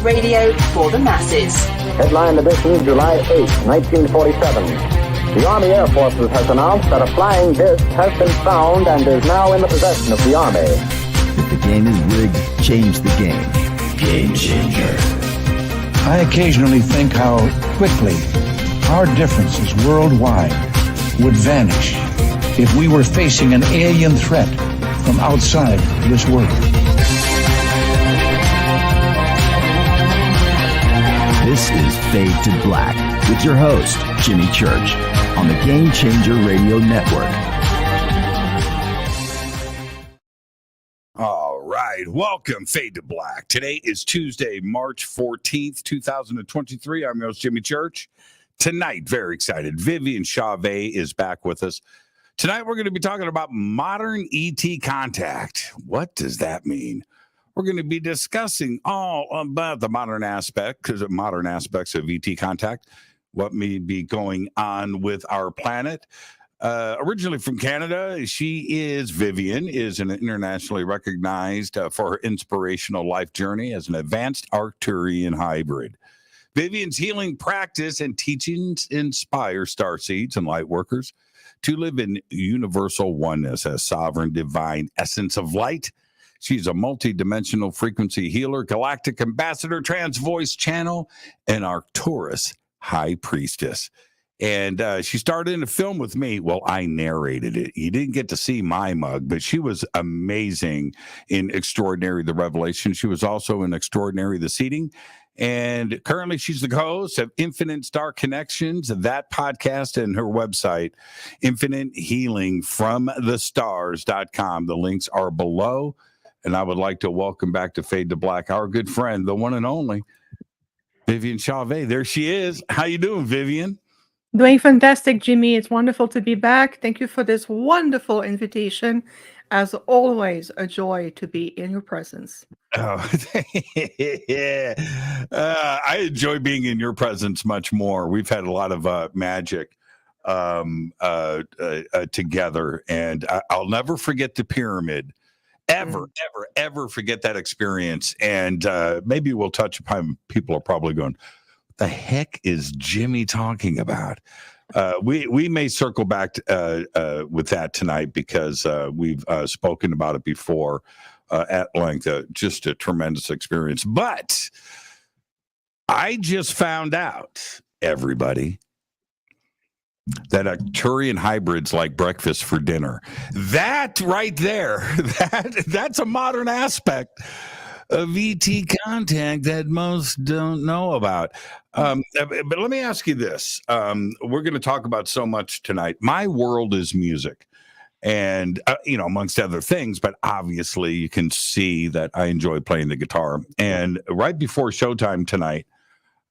radio for the masses. Headline edition, July 8, 1947. The Army Air Forces has announced that a flying disc has been found and is now in the possession of the Army. If the game is rigged, change the game. Game changer. I occasionally think how quickly our differences worldwide would vanish if we were facing an alien threat from outside this world. This is Fade to Black with your host, Jimmy Church, on the Game Changer Radio Network. All right, welcome, Fade to Black. Today is Tuesday, March 14th, 2023. I'm your host, Jimmy Church. Tonight, very excited, Vivian Chauvet is back with us. Tonight, we're going to be talking about modern ET contact. What does that mean? We're going to be discussing all about the modern aspects of ET contact, what may be going on with our planet. Originally from Canada, Vivian is an internationally recognized for her inspirational life journey as an advanced Arcturian hybrid. Vivian's healing practice and teachings inspire starseeds and lightworkers to live in universal oneness as sovereign divine essence of light. She's a multidimensional frequency healer, galactic ambassador, trans voice channel, and Arcturus high priestess. And she starred in a film with me. Well, I narrated it. You didn't get to see my mug, but she was amazing in Extraordinary the Revelation. She was also in Extraordinary the Seeding. And currently she's the host of Infinite Star Connections, that podcast, and her website, infinitehealingfromthestars.com. The links are below. And I would like to welcome back to Fade to Black our good friend, the one and only Vivian Chauvet. There she is. How you doing, Vivian? Doing fantastic, Jimmy. It's wonderful to be back. Thank you for this wonderful invitation. As always, a joy to be in your presence. Oh, yeah. I enjoy being in your presence much more. We've had a lot of magic together, and I'll never forget the pyramid. Ever forget that experience. And maybe we'll touch upon, people are probably going, what the heck is Jimmy talking about? We may circle back with that tonight because we've spoken about it before at length. Just a tremendous experience. But I just found out, everybody, that Arcturian hybrids like breakfast for dinner. That right there, that's a modern aspect of ET contact that most don't know about. But let me ask you this. We're going to talk about so much tonight. My world is music. And, amongst other things, but obviously you can see that I enjoy playing the guitar. And right before showtime tonight,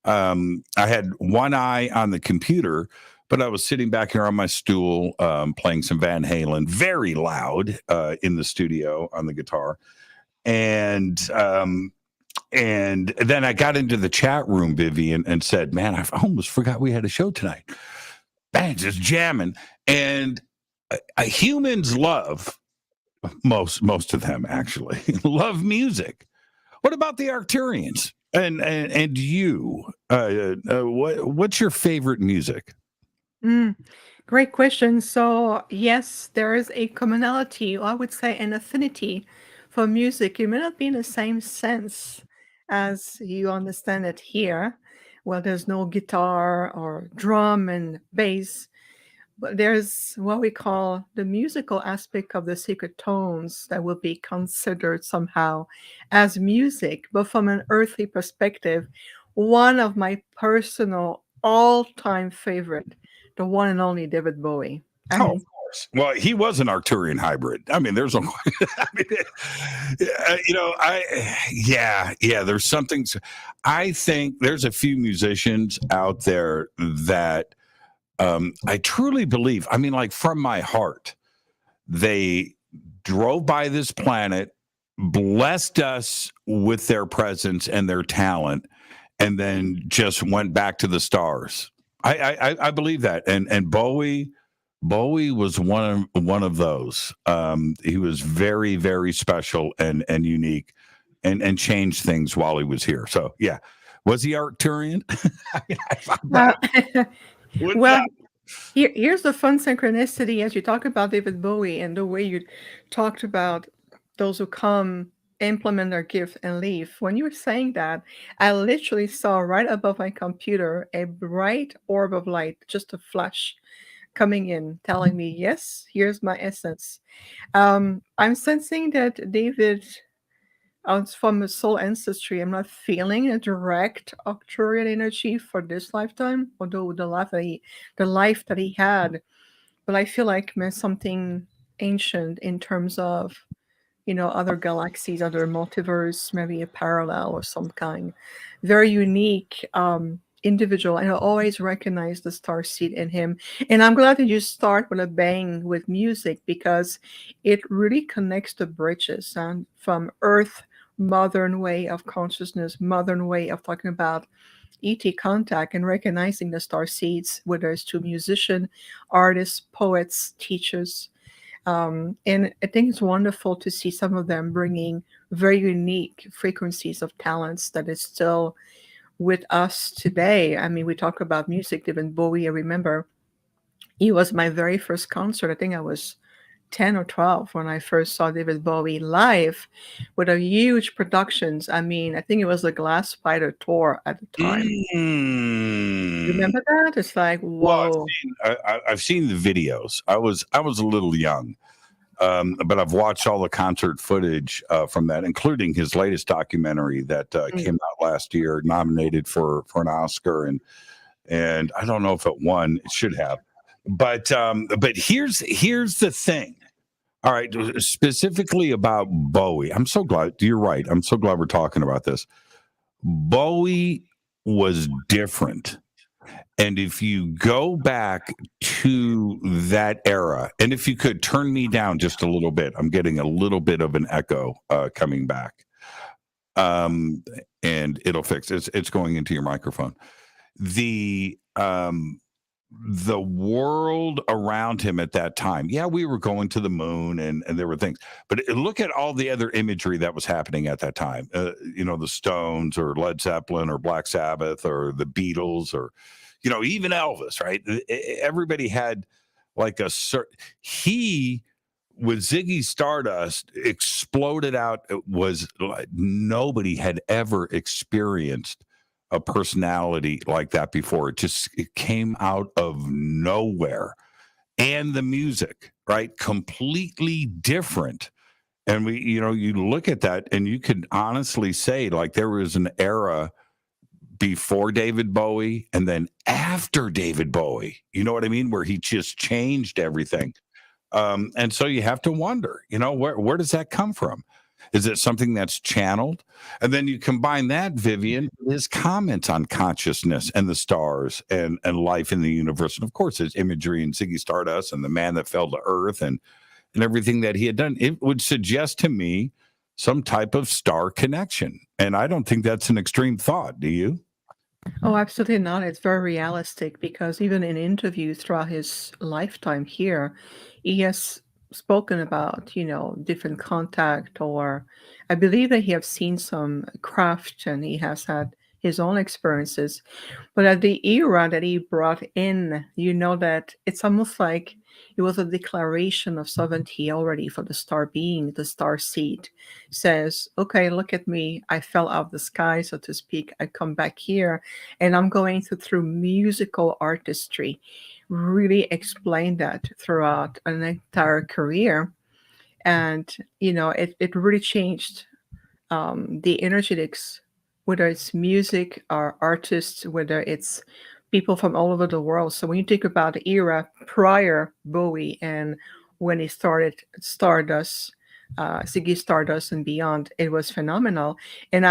I had one eye on the computer, but I was sitting back here on my stool playing some Van Halen, very loud in the studio on the guitar. And then I got into the chat room, Vivian, and said, man, I almost forgot we had a show tonight. Bang, just jamming. And humans love, most of them actually, love music. What about the Arcturians? And you? What's your favorite music? Great question. So, yes, there is a commonality, or I would say an affinity for music. It may not be in the same sense as you understand it here. Well, there's no guitar or drum and bass, but there's what we call the musical aspect of the secret tones that will be considered somehow as music. But from an earthly perspective, one of my personal all-time favorite, the one and only David Bowie. Of course. Well, he was an Arcturian hybrid. I mean, there's there's something. I think there's a few musicians out there that I truly believe, like from my heart, they drove by this planet, blessed us with their presence and their talent, and then just went back to the stars. I believe that. And Bowie was one of those. He was very, very special and unique. and changed things while he was here. So yeah, was he Arcturian? I mean, I thought Uh, that. Wouldn't well, that- here's the fun synchronicity as you talk about David Bowie and the way you talked about those who come, implement their gift, and leave. When you were saying that, I literally saw right above my computer a bright orb of light, just a flash coming in, telling me, yes, here's my essence. I'm sensing that David, from his soul ancestry, I'm not feeling a direct Arcturian energy for this lifetime, although the life that he had, but I feel like something ancient in terms of, other galaxies, other multiverse, maybe a parallel or some kind. Very unique individual, and I always recognize the star seed in him. And I'm glad that you start with a bang with music because it really connects the bridges and from Earth, modern way of consciousness, modern way of talking about ET contact and recognizing the star seeds, whether it's to musician, artists, poets, teachers. And I think it's wonderful to see some of them bringing very unique frequencies of talents that is still with us today. I mean, we talk about music, David Bowie. I remember he was my very first concert. I think I was 10 or 12 when I first saw David Bowie live with a huge productions. I mean, I think it was the Glass Spider tour at the time. Remember that? It's like, Well, whoa. I've seen the videos. I was a little young, but I've watched all the concert footage from that, including his latest documentary that came out last year, nominated for an Oscar, and I don't know if it won. It should have, but here's the thing. All right, specifically about Bowie. I'm so glad you're right. I'm so glad we're talking about this. Bowie was different. And if you go back to that era, and if you could turn me down just a little bit, I'm getting a little bit of an echo coming back. And it'll fix it. It's going into your microphone. The world around him at that time, yeah, we were going to the moon and there were things, but look at all the other imagery that was happening at that time. The Stones or Led Zeppelin or Black Sabbath or the Beatles or even Elvis, right? Everybody had like he with Ziggy Stardust exploded out. It was like nobody had ever experienced a personality like that before. It came out of nowhere. And the music, right? Completely different. And you look at that and you could honestly say like there was an era before David Bowie and then after David Bowie, you know what I mean? Where he just changed everything. And so you have to wonder, where does that come from? Is it something that's channeled? And then you combine that, Vivian, his comments on consciousness and the stars and life in the universe. And of course, his imagery in Ziggy Stardust and the man that fell to earth and everything that he had done. It would suggest to me some type of star connection. And I don't think that's an extreme thought. Do you? Oh, absolutely not. It's very realistic because even in interviews throughout his lifetime here, he has spoken about, different contact, or I believe that he has seen some craft and he has had his own experiences. But at the era that he brought in, that it's almost like it was a declaration of sovereignty already for the star being, the star seed says, okay, look at me. I fell out of the sky, so to speak. I come back here and I'm going through musical artistry, really explain that throughout an entire career. And, it really changed the energetics, whether it's music or artists, whether it's people from all over the world. So when you think about the era prior Bowie and when he started Stardust, Ziggy Stardust and beyond, it was phenomenal. And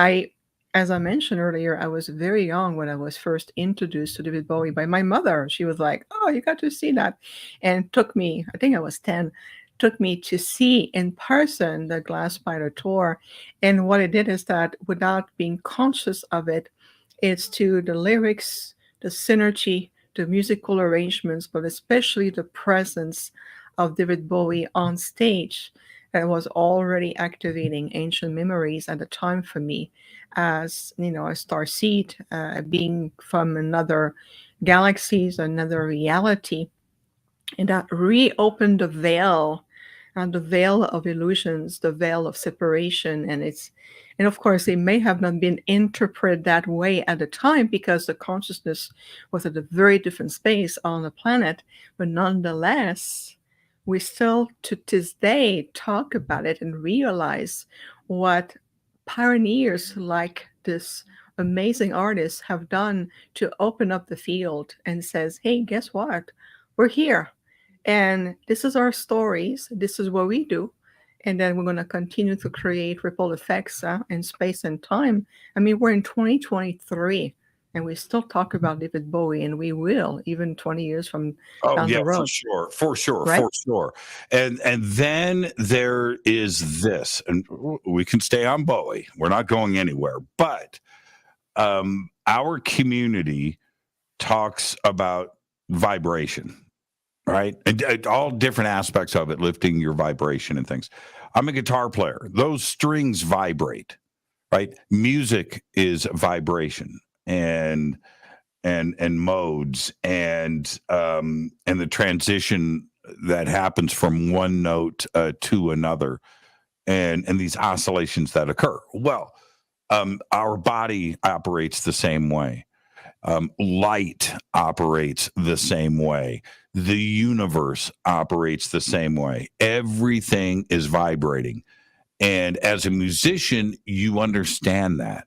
as I mentioned earlier, I was very young when I was first introduced to David Bowie by my mother. She was like, "Oh, you got to see that," and took me. I think I was 10. Took me to see in person the Glass Spider tour. And what it did is that without being conscious of it, it's to the lyrics, the synergy, the musical arrangements, but especially the presence of David Bowie on stage. that was already activating ancient memories at the time for me, as a star seed, being from another galaxies, another reality, and that reopened the veil, and the veil of illusions, the veil of separation. And of course, it may have not been interpreted that way at the time because the consciousness was at a very different space on the planet. But nonetheless, we still to this day talk about it and realize what pioneers like this amazing artists have done to open up the field and says, hey, guess what? We're here. And this is our stories. This is what we do. And then we're going to continue to create ripple effects in space and time. I mean, we're in 2023 and we still talk about David Bowie, and we will even 20 years from Oh down yeah, the road. for sure, Right? for sure. And then there is this, and we can stay on Bowie. We're not going anywhere. But our community talks about vibration, right? And all different aspects of it, lifting your vibration and things. I'm a guitar player. Those strings vibrate, right? Music is vibration and modes and the transition that happens from one note to another, and these oscillations that occur. Well, our body operates the same way. Light operates the same way. The universe operates the same way. Everything is vibrating. And as a musician, you understand that.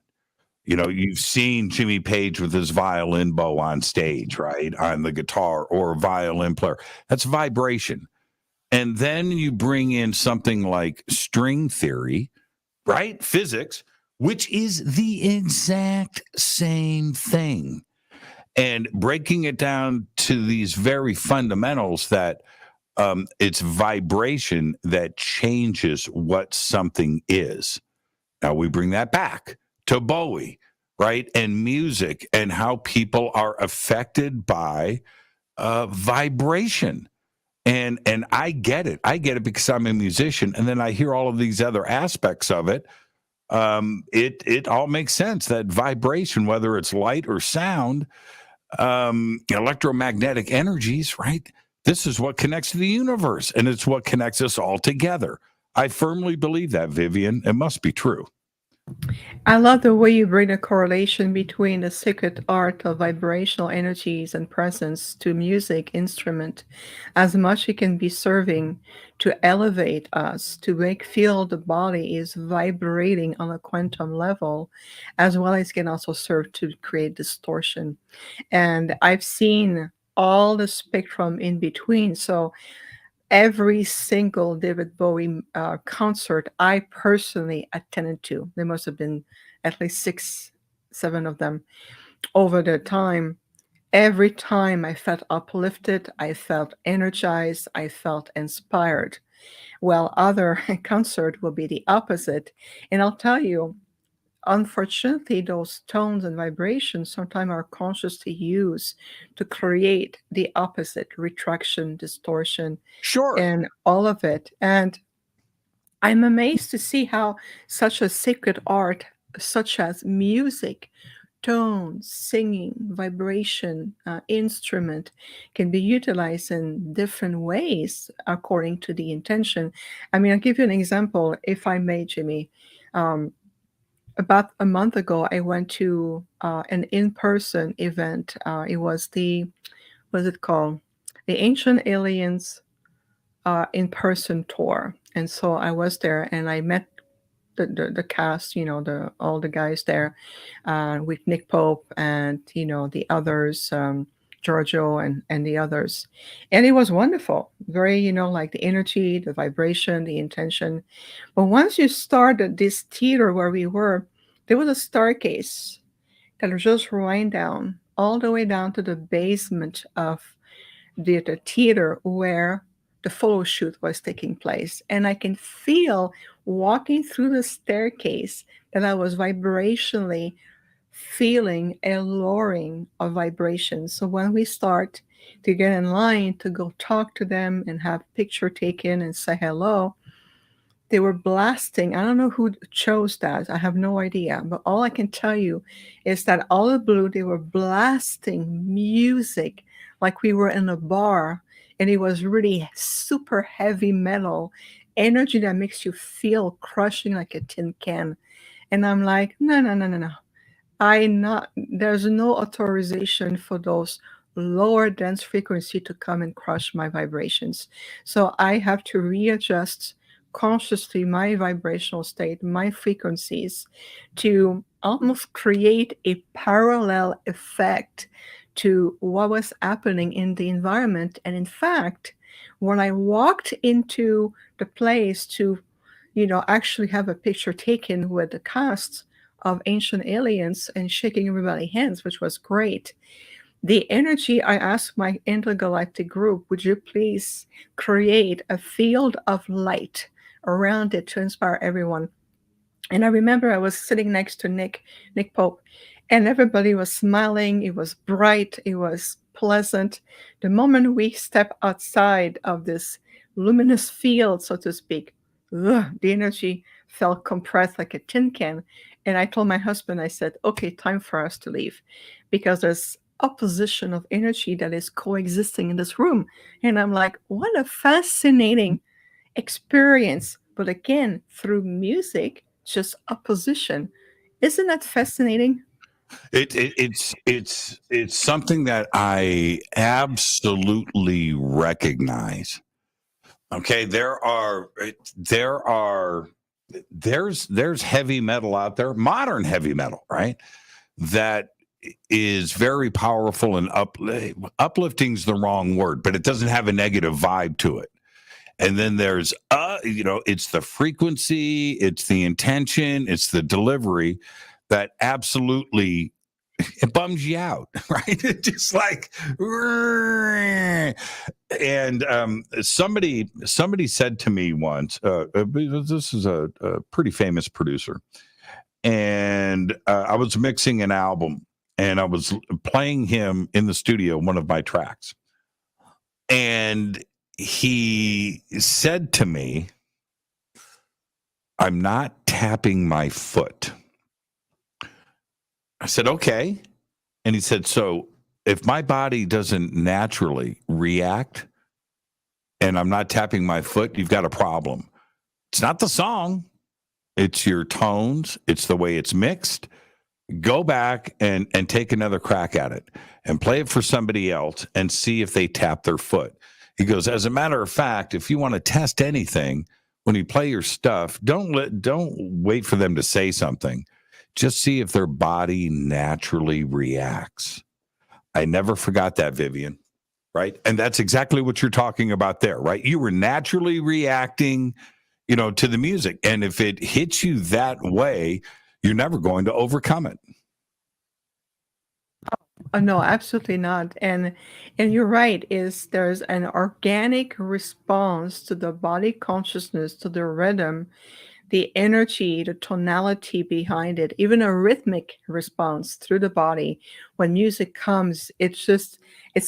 You've seen Jimmy Page with his violin bow on stage, right? On the guitar, or a violin player. That's vibration. And then you bring in something like string theory, right? Physics, which is the exact same thing. And breaking it down to these very fundamentals that it's vibration that changes what something is. Now we bring that back to Bowie, right? And music, and how people are affected by vibration. And I get it. I get it because I'm a musician. And then I hear all of these other aspects of it. It all makes sense, that vibration, whether it's light or sound, electromagnetic energies, right? This is what connects to the universe, and it's what connects us all together. I firmly believe that, Vivian. It must be true. I love the way you bring a correlation between the sacred art of vibrational energies and presence to music instrument, as much it can be serving to elevate us, to make feel the body is vibrating on a quantum level, as well as can also serve to create distortion. And I've seen all the spectrum in between. So every single David Bowie concert I personally attended to, there must have been at least 6, 7 of them over the time. Every time I felt uplifted, I felt energized, I felt inspired. Well, other concert will be the opposite. And I'll tell you, unfortunately, those tones and vibrations sometimes are consciously used to create the opposite: retraction, distortion, Sure. and all of it. And I'm amazed to see how such a sacred art, such as music, tones, singing, vibration, instrument, can be utilized in different ways according to the intention. I mean, I'll give you an example, if I may, Jimmy. About a month ago, I went to an in-person event. It was what's it called? The Ancient Aliens in-person tour. And so I was there and I met the cast, all the guys there, with Nick Pope and, the others, Giorgio and the others. And it was wonderful. Very, like the energy, the vibration, the intention. But once you started this theater where we were, there was a staircase that just ran down all the way down to the basement of the theater where the photo shoot was taking place. And I can feel walking through the staircase that I was vibrationally feeling a lowering of vibrations. So when we start to get in line to go talk to them and have picture taken and say hello, They were blasting. I don't know who chose that. I have no idea. But all I can tell you is that all the blue, they were blasting music like we were in a bar. And it was really super heavy metal energy that makes you feel crushing like a tin can. And I'm like, no, no, no, no, no. There's no authorization for those lower dense frequency to come and crush my vibrations. So I have to readjust consciously my vibrational state, my frequencies, to almost create a parallel effect to what was happening in the environment. And in fact, when I walked into the place to, actually have a picture taken with the cast of Ancient Aliens and shaking everybody's hands, which was great. The energy, I asked my intergalactic group, would you please create a field of light around it to inspire everyone? And I remember I was sitting next to Nick Pope, and everybody was smiling. It was bright. It was pleasant. The moment we step outside of this luminous field, so to speak, the energy felt compressed like a tin can. And I told my husband, I said, okay, time for us to leave, because there's opposition of energy that is coexisting in this room. And I'm like, what a fascinating experience. But again, through music, just opposition. Isn't that fascinating? It's something that I absolutely recognize. Okay, there's heavy metal out there, modern heavy metal, right? That is very powerful and uplifting's the wrong word, but it doesn't have a negative vibe to it. And then there's it's the frequency, it's the intention, it's the delivery that absolutely it bums you out, right? It's just like, and somebody said to me once, this is a pretty famous producer, and I was mixing an album, and I was playing him in the studio one of my tracks, and he said to me, "I'm not tapping my foot." I said, okay. And he said, so if my body doesn't naturally react and I'm not tapping my foot, you've got a problem. It's not the song. It's your tones. It's the way it's mixed. Go back and take another crack at it and play it for somebody else and see if they tap their foot. He goes, as a matter of fact, if you want to test anything, when you play your stuff, don't wait for them to say something. Just see if their body naturally reacts. I never forgot that, Vivian, right? And that's exactly what you're talking about there, right? You were naturally reacting, to the music. And if it hits you that way, you're never going to overcome it. Oh, no, absolutely not. And you're right, there's an organic response to the body consciousness, to the rhythm, the energy, the tonality behind it, even a rhythmic response through the body. When music comes, it's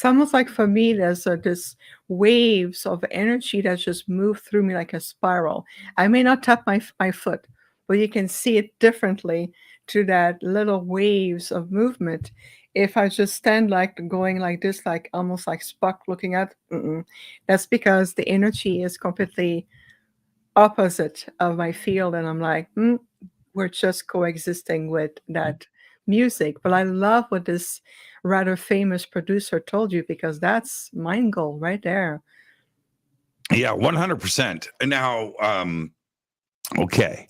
almost like, for me, there's this waves of energy that just move through me like a spiral. I may not tap my foot, but you can see it differently through that little waves of movement. If I just stand going like this, like almost like Spock looking at, that's because the energy is completely opposite of my field, and I'm like, we're just coexisting with that music. But I love what this rather famous producer told you, because that's mind goal right there. Yeah, 100%. Now, okay,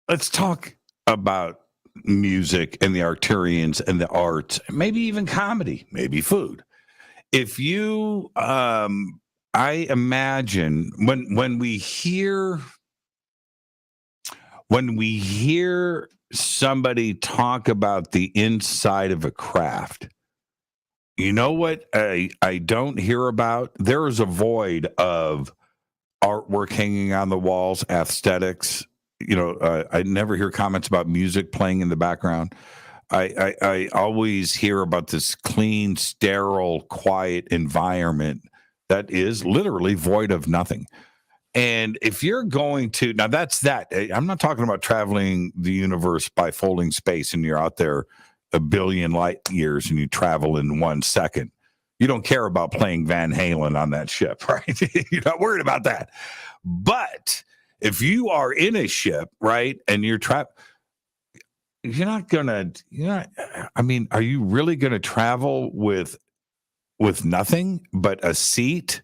let's talk about music and the Arcturians and the arts, maybe even comedy, maybe food. If you I imagine when we hear somebody talk about the inside of a craft, you know what I don't hear about? There is a void of artwork hanging on the walls, aesthetics. I never hear comments about music playing in the background. I always hear about this clean, sterile, quiet environment that is literally void of nothing. And if you're going to, now that's that. I'm not talking about traveling the universe by folding space and you're out there a billion light years and you travel in 1 second. You don't care about playing Van Halen on that ship, right? You're not worried about that. But if you are in a ship, right, and you're trapped, I mean, are you really going to travel with nothing but a seat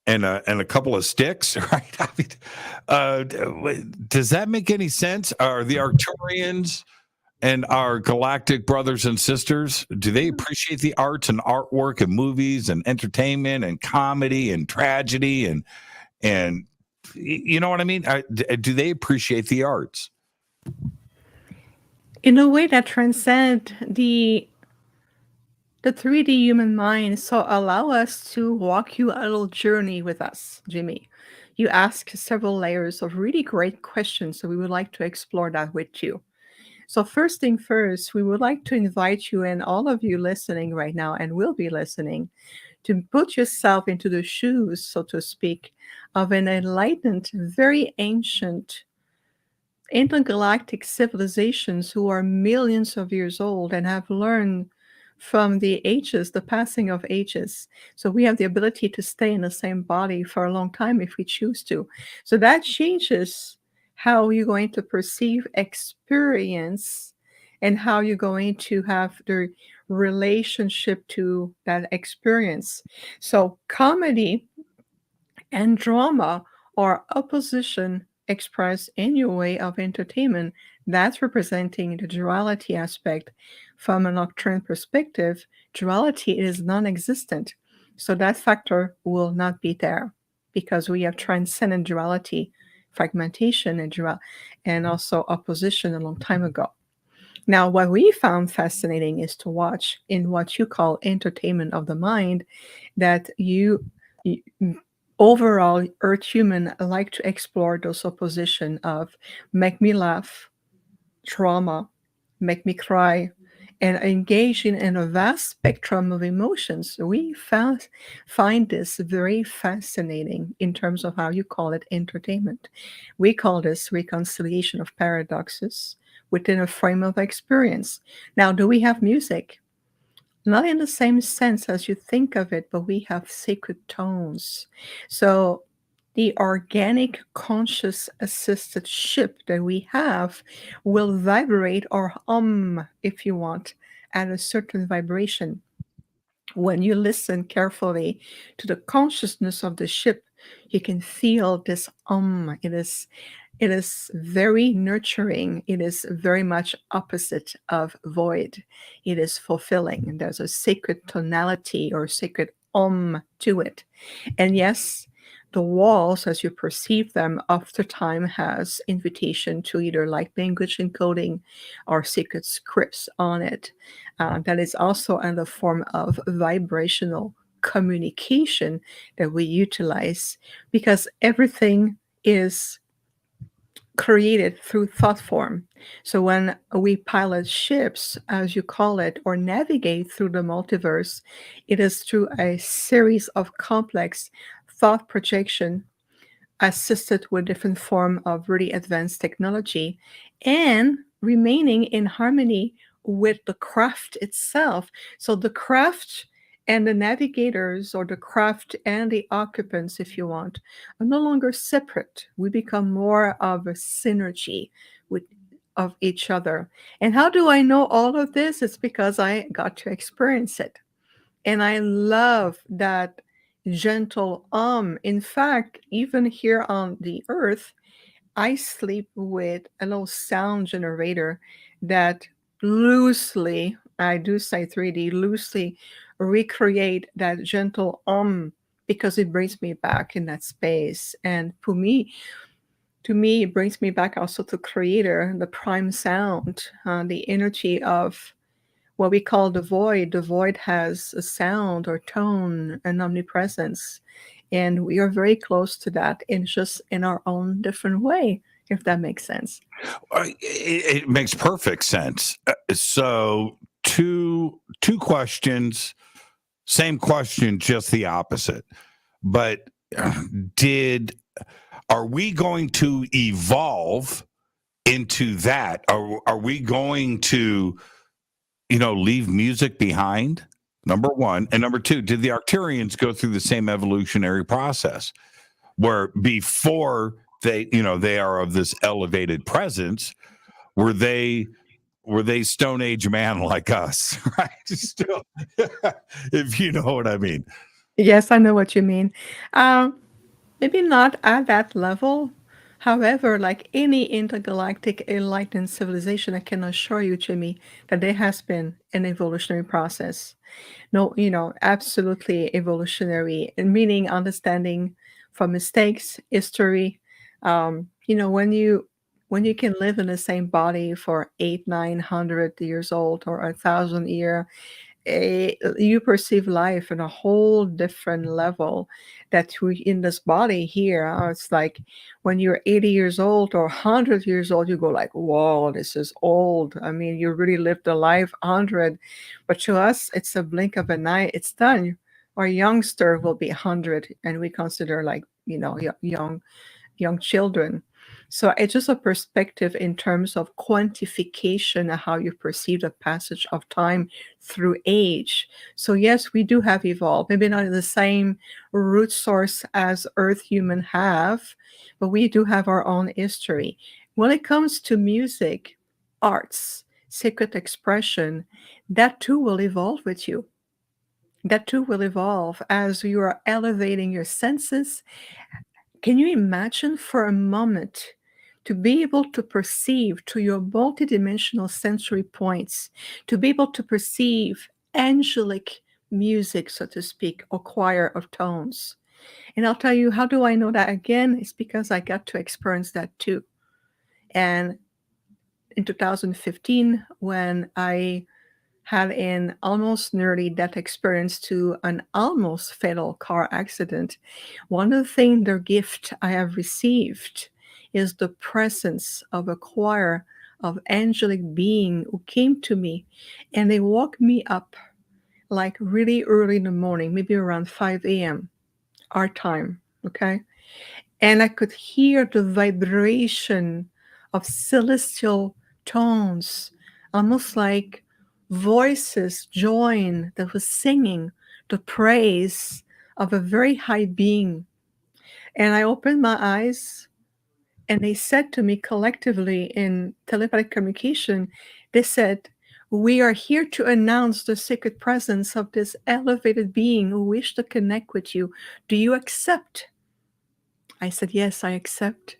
and a couple of sticks, right? I mean, does that make any sense? Are the Arcturians and our galactic brothers and sisters, do they appreciate the arts and artwork and movies and entertainment and comedy and tragedy and you know what I mean? Do they appreciate the arts? In a way that transcend the 3D human mind, so allow us to walk you a little journey with us, Jimmy. You ask several layers of really great questions, so we would like to explore that with you. So first thing first, we would like to invite you and all of you listening right now and will be listening to put yourself into the shoes, so to speak, of an enlightened, very ancient intergalactic civilizations who are millions of years old and have learned from the ages, the passing of ages. So we have the ability to stay in the same body for a long time if we choose to. So that changes how you're going to perceive experience and how you're going to have the relationship to that experience. So comedy and drama are opposition expressed in your way of entertainment. That's representing the duality aspect. From an Arcturian perspective, duality is non-existent. So that factor will not be there because we have transcended duality, fragmentation, and also opposition a long time ago. Now, what we found fascinating is to watch in what you call entertainment of the mind, that you overall, Earth human like to explore those opposition of make me laugh, trauma, make me cry, and engage in a vast spectrum of emotions. We find this very fascinating in terms of how you call it entertainment. We call this reconciliation of paradoxes within a frame of experience. Now, do we have music? Not in the same sense as you think of it, but we have sacred tones. So the organic conscious assisted ship that we have will vibrate or if you want, at a certain vibration. When you listen carefully to the consciousness of the ship, you can feel this it is very nurturing. It is very much opposite of void. It is fulfilling. There's a sacred tonality or sacred to it. And yes, the walls, as you perceive them, after time has invitation to either light language encoding or secret scripts on it. That is also in the form of vibrational communication that we utilize because everything is created through thought form. So when we pilot ships, as you call it, or navigate through the multiverse, it is through a series of complex thought projection assisted with different form of really advanced technology and remaining in harmony with the craft itself. So the craft and the navigators, or the craft and the occupants, if you want, are no longer separate. We become more of a synergy of each other. And how do I know all of this? It's because I got to experience it. And I love that gentle In fact, even here on the earth, I sleep with a little sound generator that loosely, I do say 3D, loosely recreate that gentle because it brings me back in that space. And to me, it brings me back also to Creator, the prime sound, the energy of what we call the void. The void has a sound or tone and omnipresence. And we are very close to that just in our own different way, if that makes sense. It makes perfect sense. So two questions, same question, just the opposite. But are we going to evolve into that? Are we going to, leave music behind? Number one. And number two, did the Arcturians go through the same evolutionary process where before they are of this elevated presence, were they Stone Age man like us, right? Still, if you know what I mean. Yes, I know what you mean. Maybe not at that level. However, like any intergalactic enlightened civilization, I can assure you, Jimmy, that there has been an evolutionary process. No, absolutely evolutionary, and meaning understanding from mistakes, history. When you can live in the same body for 800-900 years old or 1,000 year, you perceive life in a whole different level that we in this body here. It's like when you're 80 years old or 100 years old, you go like, whoa, this is old. I mean, you really lived a life 100, but to us it's a blink of an eye, it's done. Our youngster will be 100 and we consider like young children. So it's just a perspective in terms of quantification of how you perceive the passage of time through age. So yes, we do have evolved, maybe not in the same root source as Earth human have, but we do have our own history. When it comes to music, arts, sacred expression, that too will evolve with you. That too will evolve as you are elevating your senses. Can you imagine for a moment to be able to perceive to your multidimensional sensory points, to be able to perceive angelic music, so to speak, or choir of tones? And I'll tell you, how do I know that? Again, it's because I got to experience that too. And in 2015, when I had an almost nearly death experience to an almost fatal car accident, one of the things, the gift I have received is the presence of a choir of angelic being who came to me, and they woke me up like really early in the morning, maybe around 5 a.m. our time, okay? And I could hear the vibration of celestial tones, almost like voices join that was singing the praise of a very high being. And I opened my eyes, and they said to me collectively in telepathic communication, they said, "We are here to announce the sacred presence of this elevated being who wish to connect with you. Do you accept?" I said, "Yes, I accept."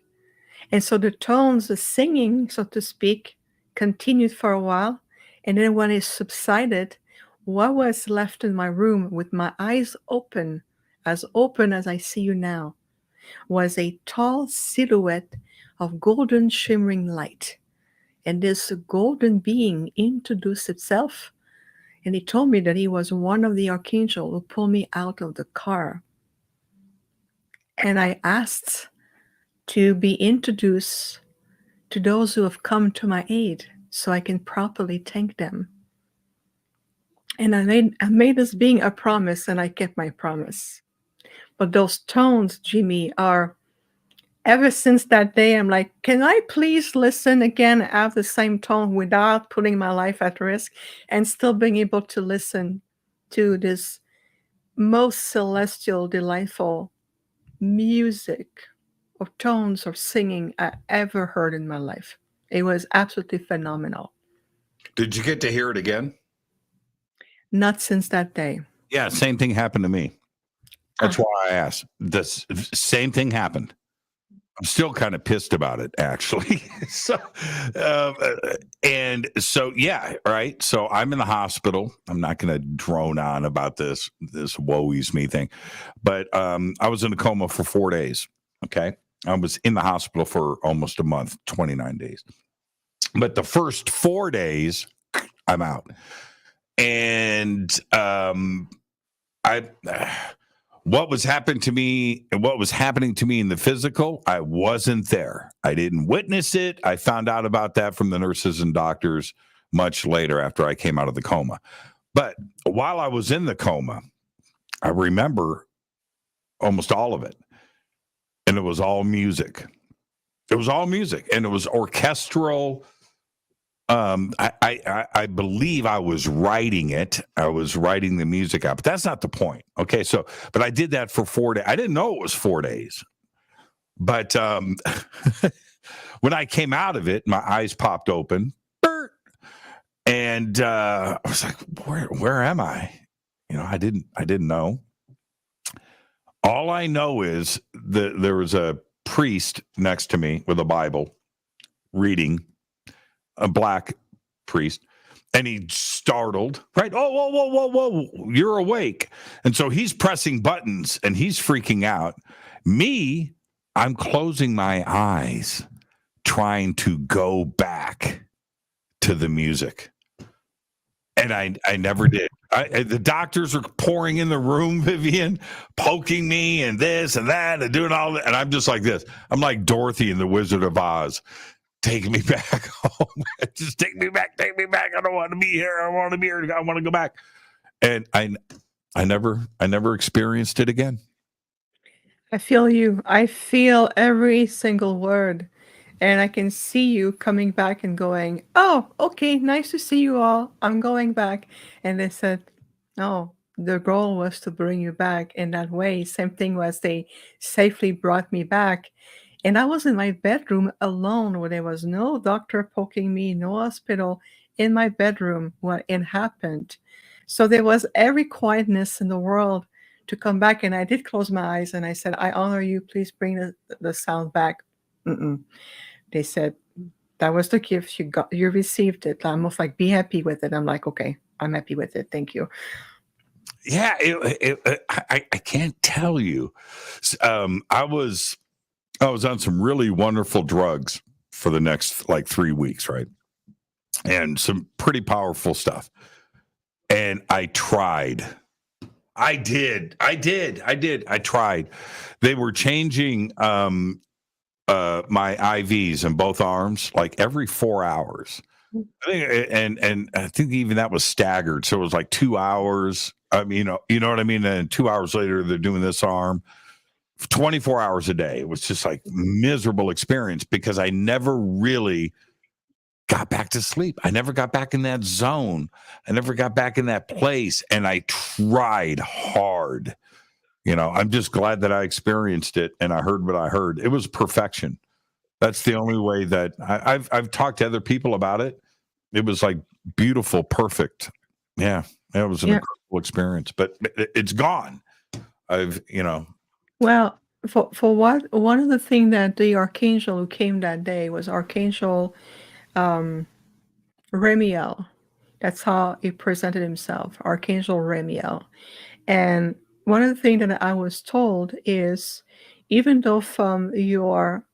And so the tones, the singing, so to speak, continued for a while. And then when it subsided, what was left in my room with my eyes open as I see you now, was a tall silhouette of golden shimmering light. And this golden being introduced itself, and he told me that he was one of the archangels who pulled me out of the car. And I asked to be introduced to those who have come to my aid so I can properly thank them. And I made this being a promise, and I kept my promise. But those tones, Jimmy, are, ever since that day, I'm like, can I please listen again at the same tone without putting my life at risk, and still being able to listen to this most celestial, delightful music or tones or singing I ever heard in my life. It was absolutely phenomenal. Did you get to hear it again? Not since that day. Yeah, same thing happened to me. That's why I asked. The same thing happened. I'm still kind of pissed about it, actually. Yeah, right. So I'm in the hospital. I'm not going to drone on about this woe-is me thing, but I was in a coma for 4 days. Okay, I was in the hospital for almost a month, 29 days. But the first 4 days, I'm out, and what was happening to me in the physical, I wasn't there. I didn't witness it. I found out about that from the nurses and doctors much later after I came out of the coma. But while I was in the coma, I remember almost all of it. And it was all music. It was all music, and it was orchestral. I believe I was writing it. I was writing the music out, but that's not the point. Okay, so, but I did that for 4 days. I didn't know it was 4 days, but when I came out of it, my eyes popped open, and I was like, "Where am I?" You know, I didn't know. All I know is that there was a priest next to me with a Bible reading, a black priest, and he startled, right? Oh, whoa, you're awake. And so he's pressing buttons and he's freaking out. Me, I'm closing my eyes, trying to go back to the music. And I never did. The doctors are pouring in the room, Vivian, poking me and this and that and doing all that. And I'm just like this. I'm like Dorothy in The Wizard of Oz. Take me back home. Just take me back. Take me back. I don't want to be here. I want to be here. I want to go back. And I never experienced it again. I feel you. I feel every single word. And I can see you coming back and going, "Oh, okay, nice to see you all. I'm going back." And they said, "No, the goal was to bring you back in that way." Same thing was they safely brought me back. And I was in my bedroom alone where there was no doctor poking me, no hospital, in my bedroom when it happened. So there was every quietness in the world to come back. And I did close my eyes and I said, "I honor you. Please bring the sound back." Mm-mm. They said, "That was the gift. You received it." Almost like, "Be happy with it." I'm like, "Okay, I'm happy with it. Thank you." Yeah, I can't tell you. I was on some really wonderful drugs for the next like 3 weeks, right? And some pretty powerful stuff. And I tried. I tried. They were changing my IVs in both arms like every 4 hours. And I think even that was staggered. So it was like 2 hours. I mean, you know what I mean? And 2 hours later, they're doing this arm. 24 hours a day. It was just like miserable experience because I never really got back to sleep. I never got back in that zone. I never got back in that place. And I tried hard. You know, I'm just glad that I experienced it and I heard what I heard. It was perfection. That's the only way that I've talked to other people about it. It was like beautiful, perfect. Yeah, it was an incredible experience, but it's gone. Well, for what one of the things that the archangel who came that day was Archangel Remiel. That's how he presented himself, Archangel Remiel. And one of the things that I was told is, even though from your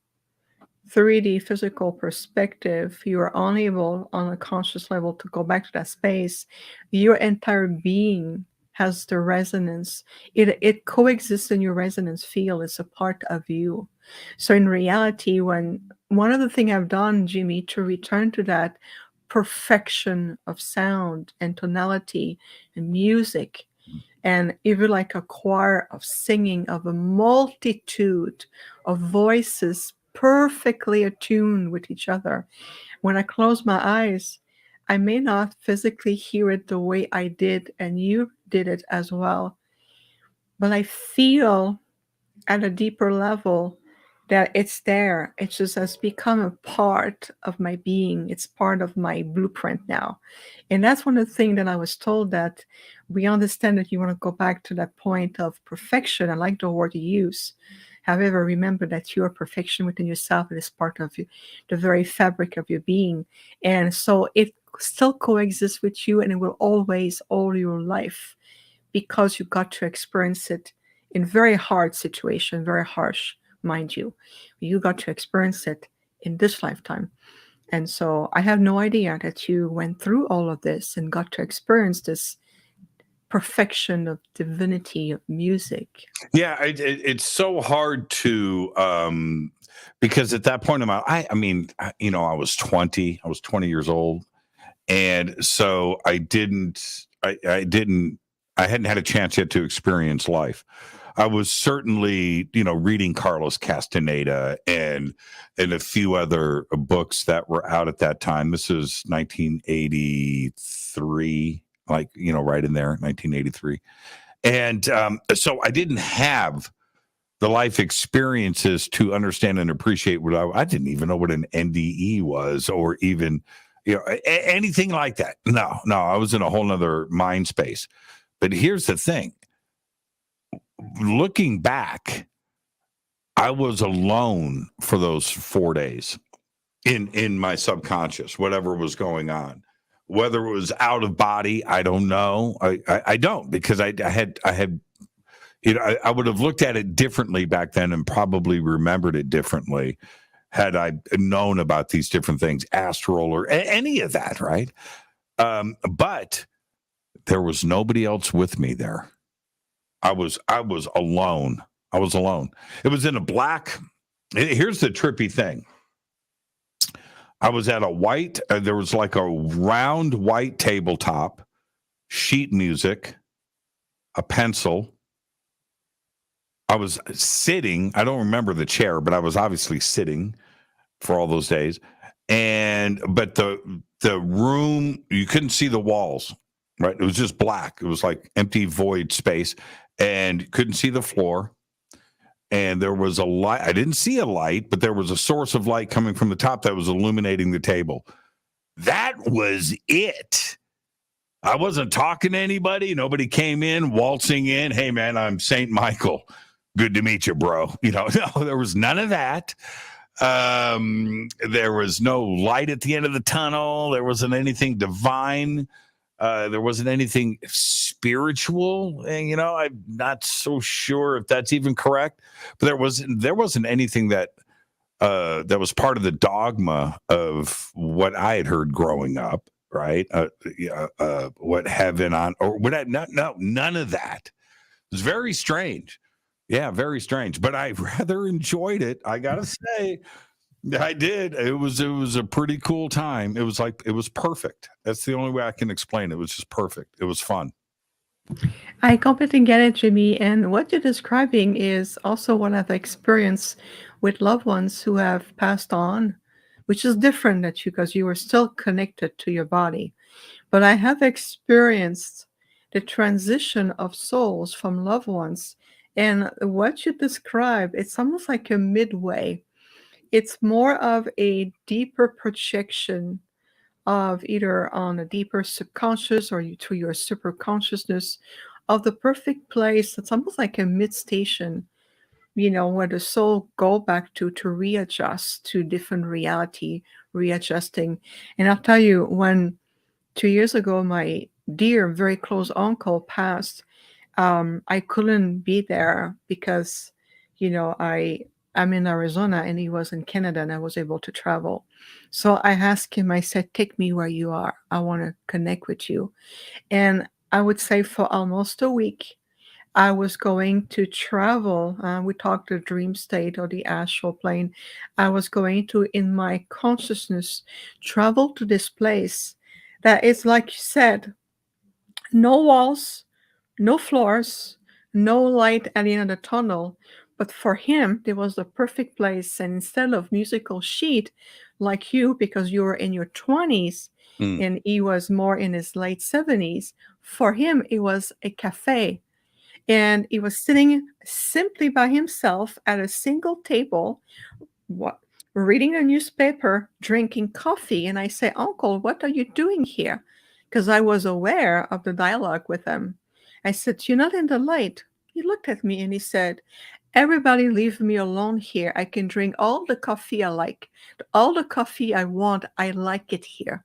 3D physical perspective, you are unable on a conscious level to go back to that space, your entire being has the resonance. It coexists in your resonance field. It's a part of you. So in reality, one of the things I've done, Jimmy, to return to that perfection of sound and tonality and music, and even like a choir of singing of a multitude of voices perfectly attuned with each other. When I close my eyes, I may not physically hear it the way I did, and you did it as well, but I feel at a deeper level that it's there. It just has become a part of my being. It's part of my blueprint now. And that's one of the things that I was told, that we understand that you want to go back to that point of perfection. I like the word you use. However, remember that your perfection within yourself is part of you, the very fabric of your being. And so it still coexists with you, and it will always, all your life, because you got to experience it in very hard situation, very harsh, mind you. You got to experience it in this lifetime. And so I have no idea that you went through all of this and got to experience this perfection of divinity of music. Yeah, it's so hard to because at that point in my I was 20. I was 20 years old, and so I hadn't had a chance yet to experience life. I was certainly, reading Carlos Castaneda and a few other books that were out at that time. This is 1983, right in there, 1983. And so I didn't have the life experiences to understand and appreciate what I didn't even know what an NDE was, or even, anything like that. No, I was in a whole nother mind space. But here's the thing. Looking back, I was alone for those 4 days in my subconscious, whatever was going on. Whether it was out of body, I don't know. I don't, because I had I would have looked at it differently back then and probably remembered it differently had I known about these different things, astral or any of that, right? But there was nobody else with me there. I was alone. I was alone. It was in a black. Here's the trippy thing. I was at a white. There was like a round white tabletop, sheet music, a pencil. I was sitting. I don't remember the chair, but I was obviously sitting for all those days. But the room, you couldn't see the walls, right? It was just black. It was like empty void space, and couldn't see the floor. And there was a light. I didn't see a light, but there was a source of light coming from the top that was illuminating the table. That was it. I wasn't talking to anybody. Nobody came in, waltzing in. Hey, man, I'm Saint Michael. Good to meet you, bro. No, there was none of that. There was no light at the end of the tunnel. There wasn't anything divine. There wasn't anything spiritual. And, I'm not so sure if that's even correct. But there wasn't anything that was part of the dogma of what I had heard growing up, right? What heaven on, or what? No, none of that. It was very strange. Yeah, very strange. But I rather enjoyed it. I gotta say, I did. It was a pretty cool time. It was perfect. That's the only way I can explain it. It was just perfect. It was fun. I completely get it, Jimmy. And what you're describing is also what I've experienced with loved ones who have passed on, which is different than you because you were still connected to your body. But I have experienced the transition of souls from loved ones. And what you describe, it's almost like a midway. It's more of a deeper projection of either on a deeper subconscious or to your super consciousness of the perfect place. It's almost like a mid station, where the soul go back to readjust to different reality, readjusting. And I'll tell you, when 2 years ago, my dear, very close uncle passed, I couldn't be there because, I'm in Arizona and he was in Canada and I was able to travel. So I asked him, I said, take me where you are. I want to connect with you. And I would say for almost a week, I was going to travel. We talked the dream state or the astral plane. I was going to, in my consciousness, travel to this place that is, like you said, no walls, no floors, no light at the end of the tunnel. But for him, it was the perfect place. And instead of musical sheet, like you, because you were in your 20s and he was more in his late 70s, for him, it was a cafe. And he was sitting simply by himself at a single table, reading a newspaper, drinking coffee. And I say, Uncle, what are you doing here? Because I was aware of the dialogue with him. I said, you're not in the light. He looked at me and he said, everybody leave me alone here. I can drink all the coffee I like. All the coffee I want, I like it here.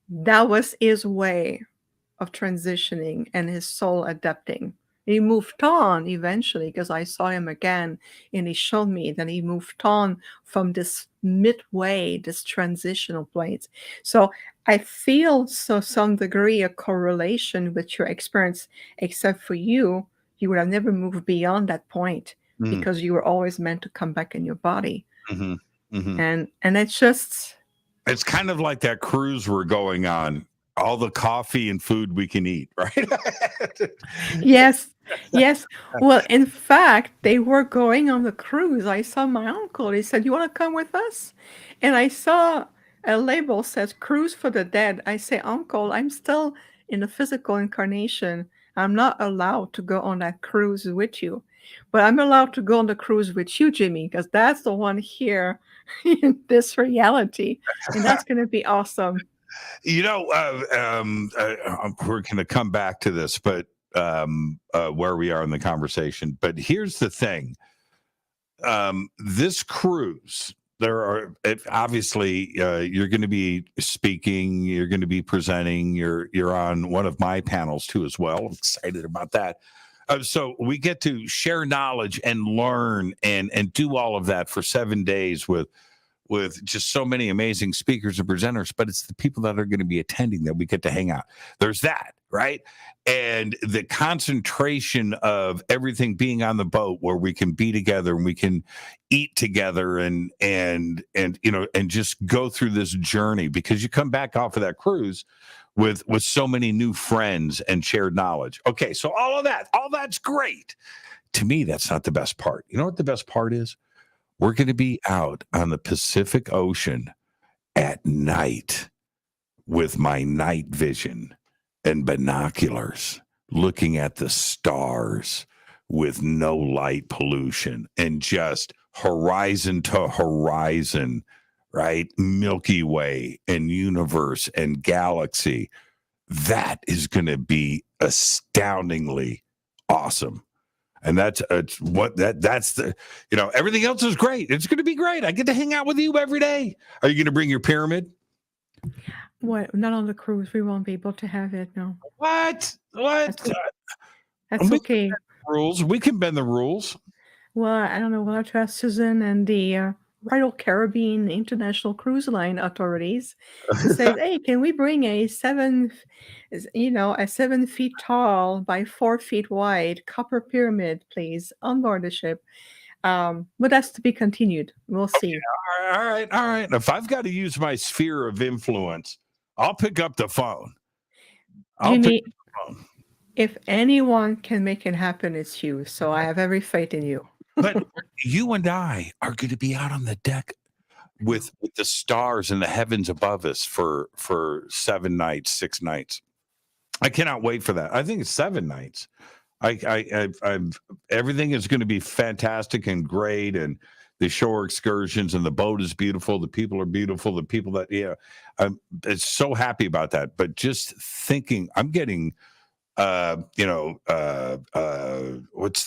That was his way of transitioning and his soul adapting. He moved on eventually because I saw him again and he showed me that he moved on from this midway, this transitional place. So I feel some degree of correlation with your experience, except for you would have never moved beyond that point because you were always meant to come back in your body. And it's just... It's kind of like that cruise we're going on. all the coffee and food we can eat, right? Yes, yes. Well, in fact, they were going on the cruise. I saw my uncle. He said, "You want to come with us?" And I saw a label says "Cruise for the Dead." I say, "Uncle, I'm still in a physical incarnation. I'm not allowed to go on that cruise with you, but I'm allowed to go on the cruise with you, Jimmy, because that's the one here in this reality, and that's going to be awesome." You know, we're going to come back to this, but where we are in the conversation. But here's the thing: this cruise, obviously you're going to be speaking, you're going to be presenting, you're on one of my panels too as well. I'm excited about that. So we get to share knowledge and learn and do all of that for 7 days with just so many amazing speakers and presenters, but it's the people that are going to be attending that we get to hang out. There's that, right? And the concentration of everything being on the boat where we can be together and we can eat together and just go through this journey, because you come back off of that cruise with so many new friends and shared knowledge. Okay, so all that's great. To me, that's not the best part. You know what the best part is? We're going to be out on the Pacific Ocean at night with my night vision and binoculars, looking at the stars with no light pollution and just horizon to horizon, right? Milky Way and universe and galaxy. That is going to be astoundingly awesome. And that's the, everything else is great. It's going to be great. I get to hang out with you every day. Are you going to bring your pyramid? What? Not on the cruise. We won't be able to have it. No. What? That's okay. Rules. We can bend the rules. Well, I don't know. We'll have to ask Susan and the Royal Caribbean International Cruise Line authorities to say, "Hey, can we bring a 7 feet tall by 4 feet wide copper pyramid, please, on board the ship?" But that's to be continued. We'll see. Okay, all right. If I've got to use my sphere of influence, I'll pick up the phone. Jimmy, if anyone can make it happen, it's you. So I have every faith in you. But you and I are going to be out on the deck with the stars and the heavens above us for 7 nights, 6 nights. I cannot wait for that. I think it's 7 nights. Everything is going to be fantastic and great, and the shore excursions and the boat is beautiful. The people are beautiful. The people that I'm so happy about that. But just thinking, I'm getting what's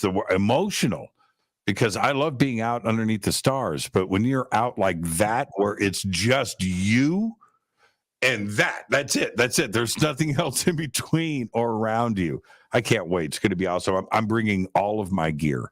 the word? Emotional. Because I love being out underneath the stars, but when you're out like that, where it's just you and that's it. There's nothing else in between or around you. I can't wait. It's going to be awesome. I'm bringing all of my gear.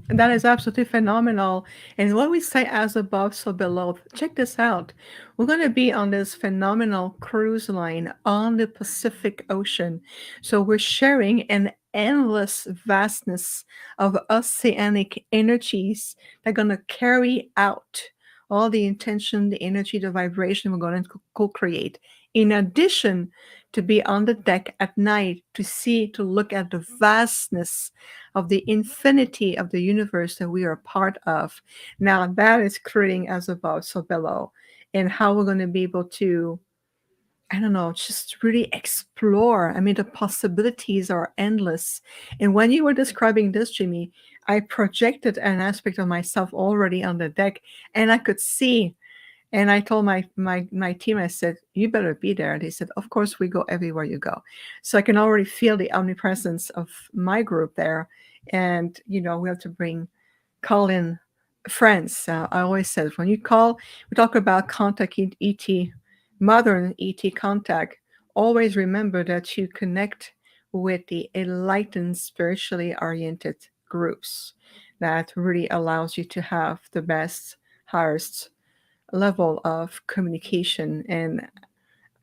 That is absolutely phenomenal. And what we say, as above, so below. Check this out. We're going to be on this phenomenal cruise line on the Pacific Ocean. So we're sharing an endless vastness of oceanic energies that are going to carry out all the intention, the energy, the vibration we're going to co-create. In addition to be on the deck at night to look at the vastness of the infinity of the universe that we are part of. Now that is creating as above, so below, and how we're going to be able to, just really explore. I mean, the possibilities are endless. And when you were describing this, Jimmy, I projected an aspect of myself already on the deck, and I could see. And I told my team, I said, "You better be there." And they said, "Of course, we go everywhere you go." So I can already feel the omnipresence of my group there. And, we have to call in friends. I always said, when you call, we talk about contact ET, modern ET contact. Always remember that you connect with the enlightened, spiritually oriented groups. That really allows you to have the best, highest level of communication. And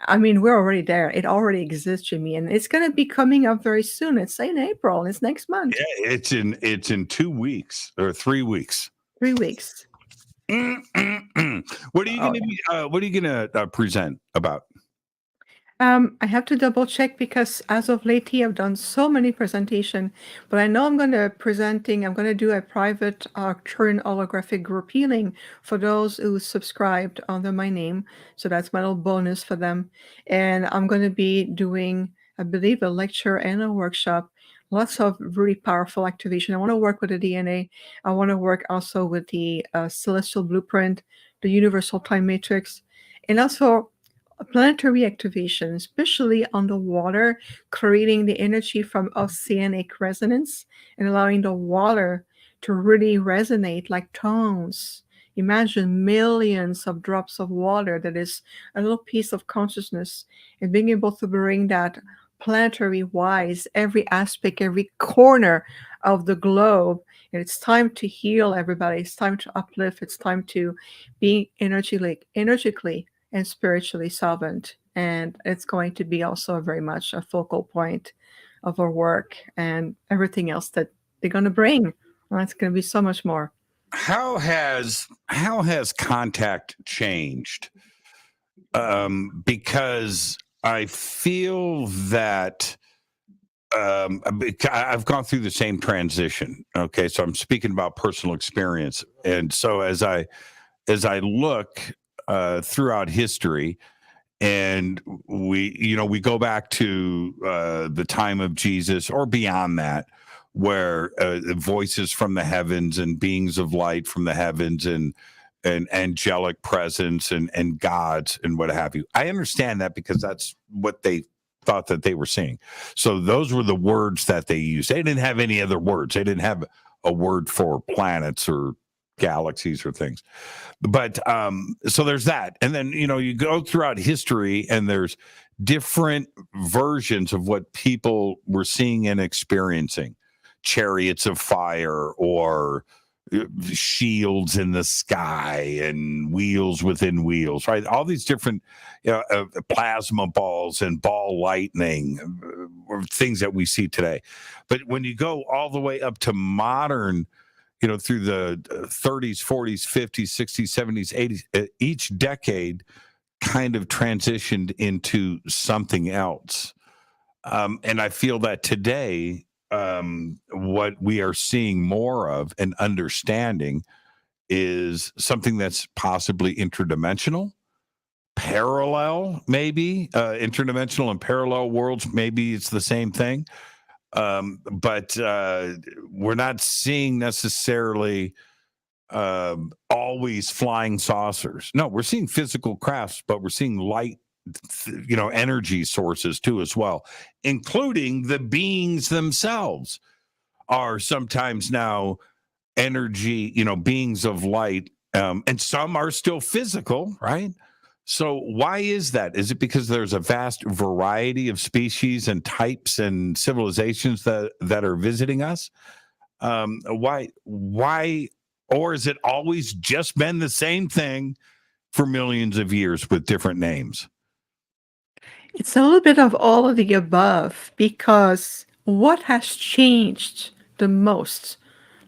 I mean, we're already there. It already exists, Jimmy, and it's going to be coming up very soon. It's in April. It's next month. Yeah, it's in 2 weeks or 3 weeks. 3 weeks. What are you going to present about? I have to double check because as of lately I've done so many presentation, but I know I'm going to do a private Arcturian holographic group healing for those who subscribed under my name. So that's my little bonus for them. And I'm going to be doing, I believe, a lecture and a workshop. Lots of really powerful activation. I want to work with the DNA. I want to work also with the celestial blueprint, the universal time matrix, and also a planetary activation, especially underwater, creating the energy from oceanic resonance and allowing the water to really resonate like tones. Imagine millions of drops of water that is a little piece of consciousness, and being able to bring that planetary wise, every aspect, every corner of the globe. And it's time to heal everybody. It's time to uplift. It's time to be energetically and spiritually solvent. And it's going to be also very much a focal point of our work and everything else that they're going to bring. Well, it's going to be so much more. How has contact changed? Because I feel that I've gone through the same transition. Okay, so I'm speaking about personal experience, and so as I look throughout history, and we go back to the time of Jesus or beyond that, where voices from the heavens and beings of light from the heavens and angelic presence and gods and what have you. I understand that because that's what they thought that they were seeing. So those were the words that they used. They didn't have any other words. They didn't have a word for planets or galaxies or things. But so there's that. And then, you go throughout history and there's different versions of what people were seeing and experiencing. Chariots of fire or shields in the sky and wheels within wheels, right? All these different plasma balls and ball lightning, or things that we see today. But when you go all the way up to modern, through the 30s, 40s, 50s, 60s, 70s, 80s, each decade kind of transitioned into something else. And I feel that today, what we are seeing more of and understanding is something that's possibly interdimensional, parallel, maybe interdimensional and parallel worlds. Maybe it's the same thing. But we're not seeing necessarily always flying saucers. No, we're seeing physical crafts, but we're seeing light, energy sources too as well, including the beings themselves are sometimes now energy, beings of light, and some are still physical, right? So why is that? Is it because there's a vast variety of species and types and civilizations that are visiting us? Why, or is it always just been the same thing for millions of years with different names? It's a little bit of all of the above because what has changed the most?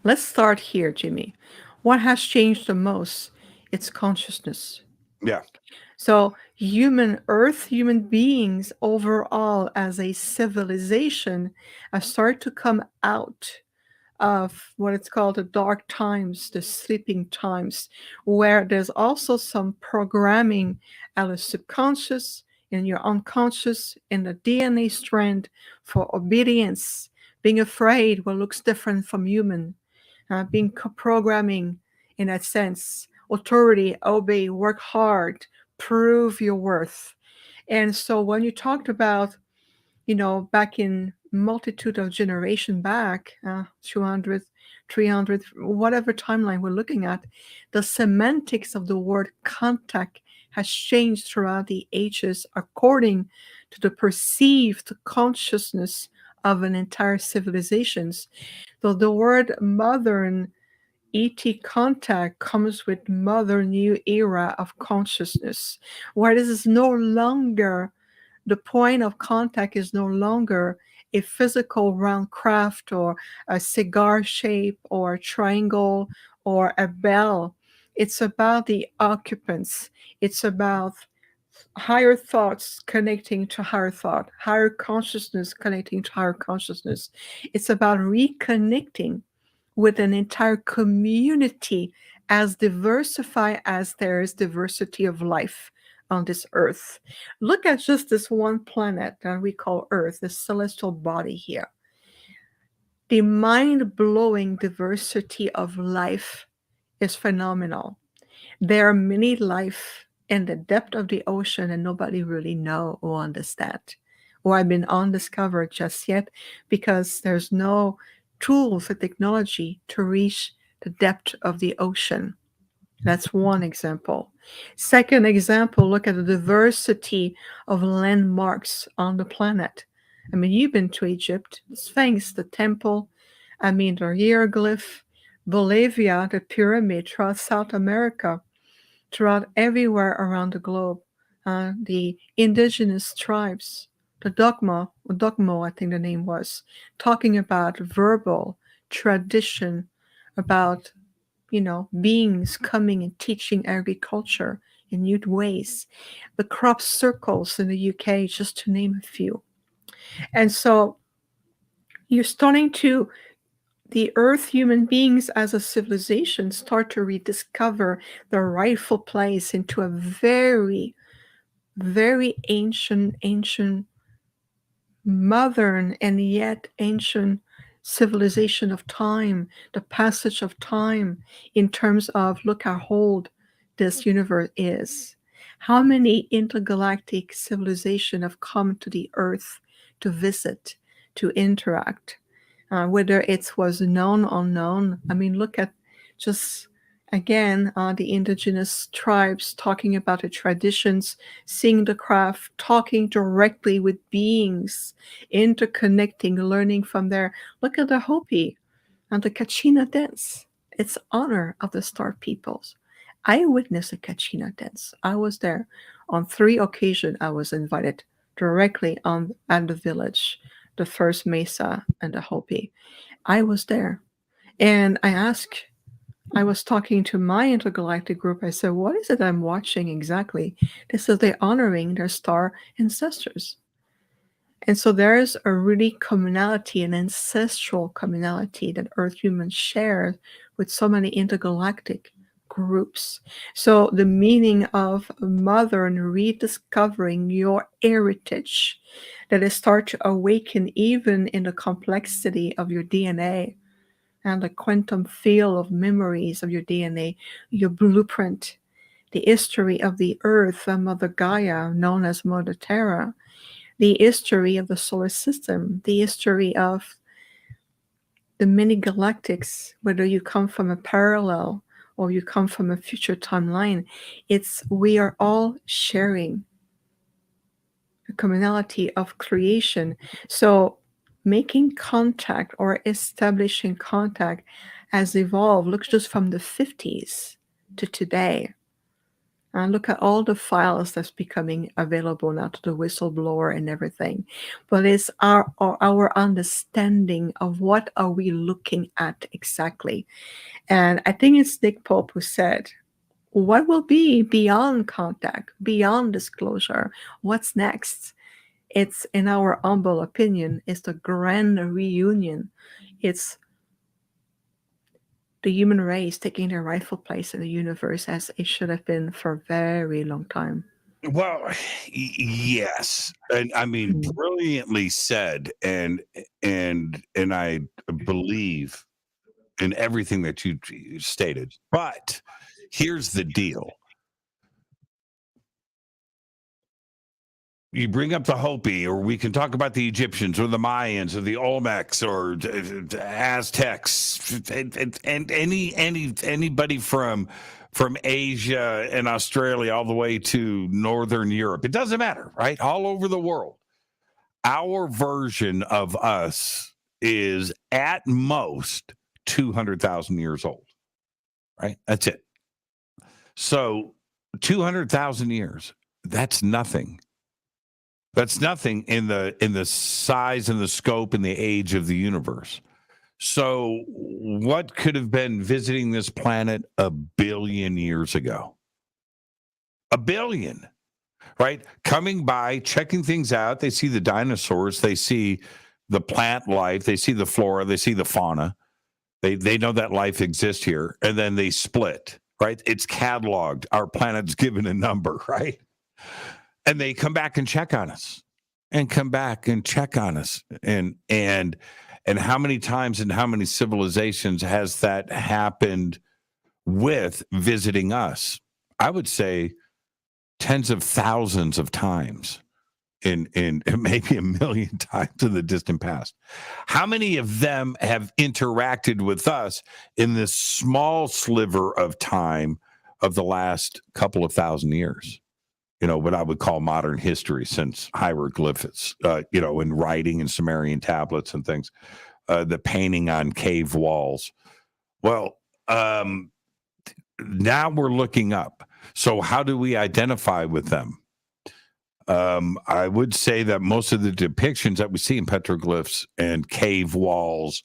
Let's start here, Jimmy. What has changed the most? It's consciousness. Yeah. So human beings overall as a civilization have started to come out of what it's called the dark times, the sleeping times, where there's also some programming at the subconscious, in your unconscious, in the DNA strand for obedience, being afraid what looks different from human, being programming in that sense, authority, obey, work hard, prove your worth. And so when you talked about, back in multitude of generation back, 200, 300, whatever timeline we're looking at, the semantics of the word contact has changed throughout the ages according to the perceived consciousness of an entire civilizations. So the word modern ET contact comes with modern new era of consciousness, where this is no longer the point of contact is no longer a physical round craft or a cigar shape or a triangle or a bell. It's about the occupants. It's about higher thoughts connecting to higher thought, higher consciousness connecting to higher consciousness. It's about reconnecting with an entire community as diversified as there is diversity of life on this earth. Look at just this one planet that we call Earth, this celestial body here. The mind-blowing diversity of life is phenomenal. There are many life in the depth of the ocean and nobody really know or understand or have been undiscovered just yet because there's no tools or technology to reach the depth of the ocean. That's one example. Second example, look at the diversity of landmarks on the planet. I mean, you've been to Egypt, the Sphinx, the temple, I mean, the hieroglyph, Bolivia, the pyramid, throughout South America, throughout everywhere around the globe. The indigenous tribes, the Dogmo, I think the name was, talking about verbal tradition, about beings coming and teaching agriculture in new ways. The crop circles in the UK, just to name a few. And so you're starting to, the Earth human beings as a civilization start to rediscover their rightful place into a very, very ancient, modern, and yet ancient civilization of time, the passage of time in terms of look how old this universe is. How many intergalactic civilizations have come to the Earth to visit, to interact, whether it was known or unknown. I mean, look at just again the indigenous tribes talking about the traditions, seeing the craft, talking directly with beings, interconnecting, learning from there. Look at the Hopi and the Kachina dance. It's honor of the Star Peoples. I witnessed a Kachina dance. I was there on 3 occasions. I was invited directly at the village, the first Mesa and the Hopi. I was there, and I was talking to my intergalactic group. I said, what is it I'm watching exactly? They said they're honoring their star ancestors. And so there's a really commonality, an ancestral commonality that Earth humans share with so many intergalactic groups. So the meaning of modern rediscovering your heritage, that it start to awaken even in the complexity of your DNA and the quantum field of memories of your DNA, your blueprint, the history of the Earth, Mother Gaia, known as Mother Terra, the history of the solar system, the history of the many galactics, whether you come from a parallel or you come from a future timeline. We are all sharing a commonality of creation. So making contact or establishing contact has evolved. Look just from the 50s to today. And look at all the files that's becoming available now to the whistleblower and everything. But it's our understanding of what are we looking at exactly. And I think it's Nick Pope who said, what will be beyond contact, beyond disclosure? What's next? It's, in our humble opinion, it's the grand reunion. It's the human race taking their rightful place in the universe as it should have been for a very long time. Well, yes, and I mean, brilliantly said, and I believe in everything that you stated. But here's the deal: you bring up the Hopi, or we can talk about the Egyptians, or the Mayans, or the Olmecs, or Aztecs, and anybody from Asia and Australia all the way to Northern Europe. It doesn't matter, right? All over the world. Our version of us is at most 200,000 years old, right? That's it. So 200,000 years, that's nothing. That's nothing in the size and the scope and the age of the universe. So what could have been visiting this planet 1 billion years ago? 1 billion. right? Coming by, checking things out. They see the dinosaurs. They see the plant life. They see the flora. They see the fauna. They know that life exists here, and then they split, right? It's cataloged. Our planet's given a number, right? And they come back and check on us, and come back and check on us, and how many times and how many civilizations has that happened with visiting us? I would say tens of thousands of times. In maybe a million times in the distant past. How many of them have interacted with us in this small sliver of time of the last couple of thousand years? What I would call modern history, since hieroglyphics, in writing and Sumerian tablets and things, the painting on cave walls. Well, now we're looking up. So how do we identify with them? I would say that most of the depictions that we see in petroglyphs and cave walls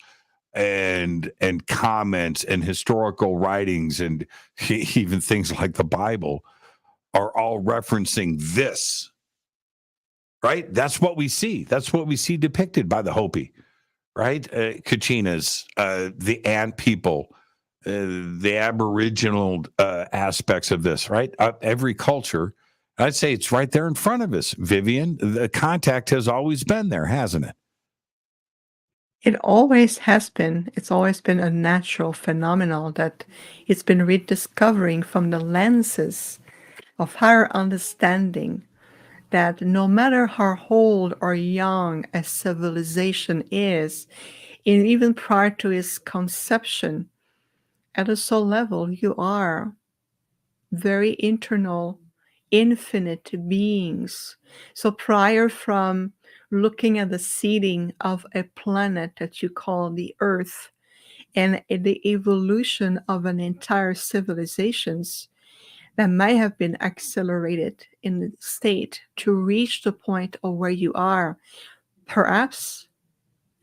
and comments and historical writings and even things like the Bible are all referencing this, right? That's what we see. That's what we see depicted by the Hopi, right? Kachinas, the ant people, the Aboriginal aspects of this, right? Every culture. I'd say it's right there in front of us, Vivian. The contact has always been there, hasn't it? It always has been. It's always been a natural phenomenon that it's been rediscovering from the lenses of higher understanding, that no matter how old or young a civilization is, and even prior to its conception, at a soul level, you are very internal, infinite beings. So prior from looking at the seeding of a planet that you call the Earth and the evolution of an entire civilizations that may have been accelerated in the state to reach the point of where you are, perhaps,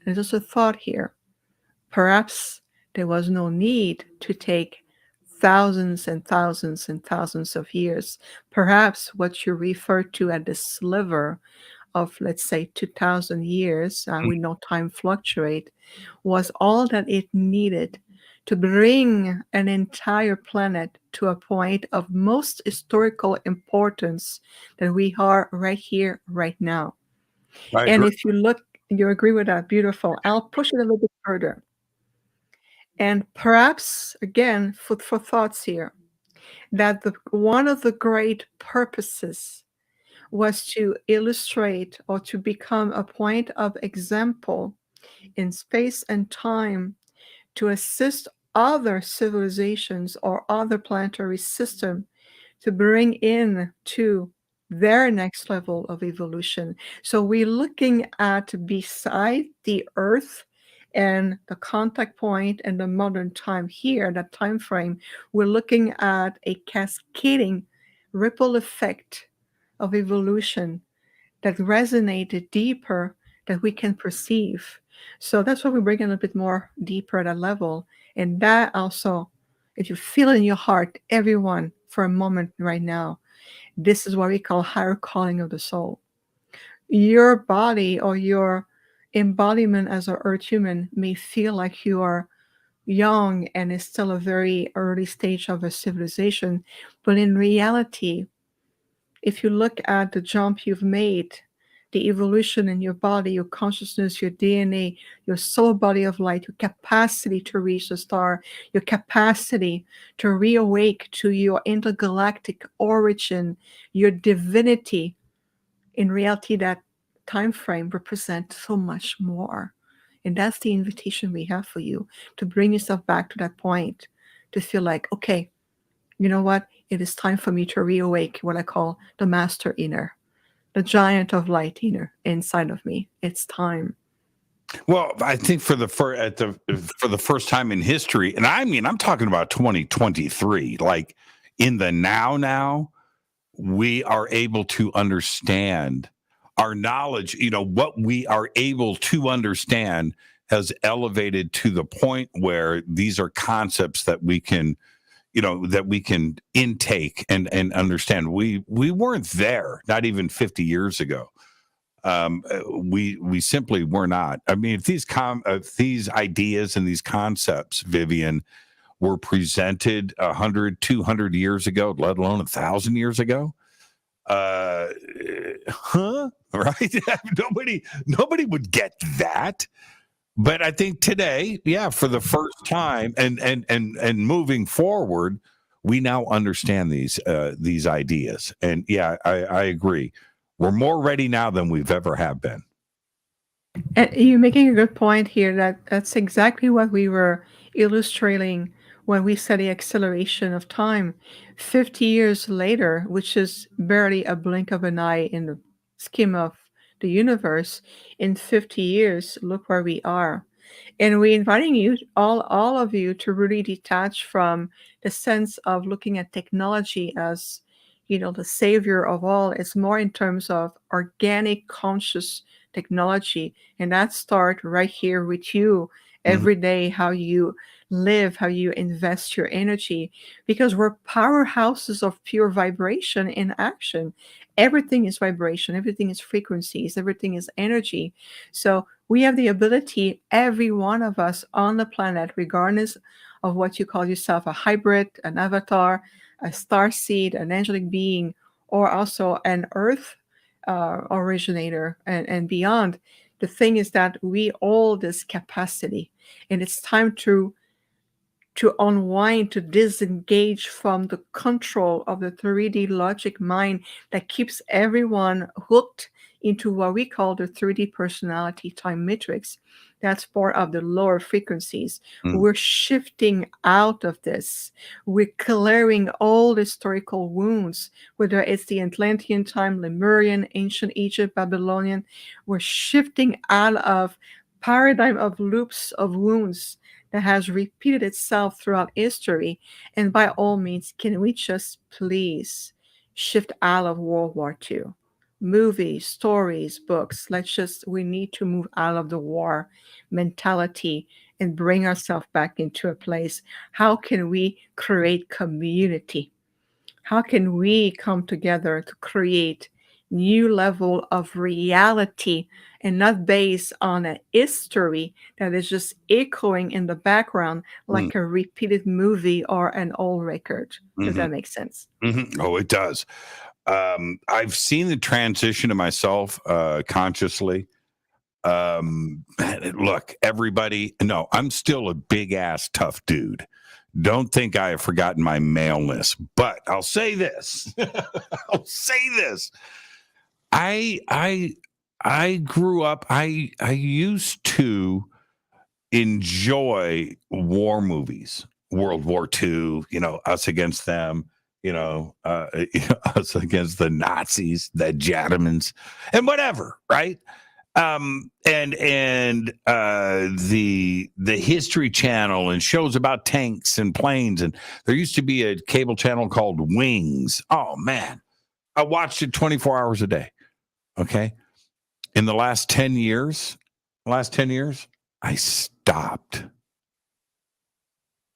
and there's a thought here, perhaps there was no need to take thousands and thousands and thousands of years. Perhaps what you refer to at the sliver of, let's say, 2,000 years, we know time fluctuate, was all that it needed to bring an entire planet to a point of most historical importance that we are right here, right now. And if you look, you agree with that, beautiful. I'll push it a little bit further. And perhaps, again, food for thoughts here, that one of the great purposes was to illustrate or to become a point of example in space and time to assist other civilizations or other planetary systems to bring in to their next level of evolution. So we're looking at, beside the Earth and the contact point and the modern time here, that time frame, we're looking at a cascading ripple effect of evolution that resonated deeper that we can perceive. So that's why we bring in a bit more deeper at that level. And that also, if you feel in your heart, everyone, for a moment right now, this is what we call higher calling of the soul. Your body or your embodiment as an earth human may feel like you are young and is still a very early stage of a civilization, but in reality, if you look at the jump you've made, the evolution in your body, your consciousness, your DNA, your soul body of light, your capacity to reach the star, your capacity to reawake to your intergalactic origin, your divinity, in reality, that time frame represents so much more. And that's the invitation we have for you, to bring yourself back to that point, to feel like, okay, you know what? It is time for me to reawake what I call the master inner, the giant of light inner inside of me. It's time. Well, I think for the first time in history, and I mean, I'm talking about 2023, like in the now, we are able to understand our knowledge. What we are able to understand has elevated to the point where these are concepts that we can that we can intake and understand. We weren't there, not even 50 years ago. We simply were not. I mean, if these ideas and these concepts, Vivian, were presented 100, 200 years ago, let alone 1,000 years ago, right? nobody would get that. But I think today, for the first time, and moving forward, we now understand these ideas. And I agree. We're more ready now than we've ever have been. And you're making a good point here. That's exactly what we were illustrating when we said the acceleration of time. 50 years later, which is barely a blink of an eye in the scheme of the universe, in 50 years, look where we are. And we're inviting you, all of you, to really detach from the sense of looking at technology as, the savior of all. It's more in terms of organic, conscious technology. And that starts right here with you every day, how you live, how you invest your energy, because we're powerhouses of pure vibration in action. Everything is vibration, everything is frequencies, everything is energy. So we have the ability, every one of us on the planet, regardless of what you call yourself, a hybrid, an avatar, a star seed, an angelic being, or also an earth originator and beyond. The thing is that we all this capacity, and it's time to unwind, to disengage from the control of the 3D logic mind that keeps everyone hooked into what we call the 3D personality time matrix. That's part of the lower frequencies. We're shifting out of this. We're clearing all historical wounds, whether it's the Atlantean time, Lemurian, ancient Egypt, Babylonian. We're shifting out of paradigm of loops of wounds that has repeated itself throughout history. And by all means, can we just please shift out of World War II? Movies, stories, books. We need to move out of the war mentality and bring ourselves back into a place. How can we create community? How can we come together to create new level of reality and not based on a history that is just echoing in the background like a repeated movie or an old record? Does that make sense? Oh, it does. I've seen the transition of myself consciously. Look, everybody, no, I'm still a big ass tough dude. Don't think I have forgotten my maleness, but I'll say this. I grew up, I used to enjoy war movies, World War II, us against them, us against the Nazis, the Germans, and whatever, right? And the History Channel and shows about tanks and planes, and there used to be a cable channel called Wings. Oh man, I watched it 24 hours a day. Okay, in the last 10 years, I stopped.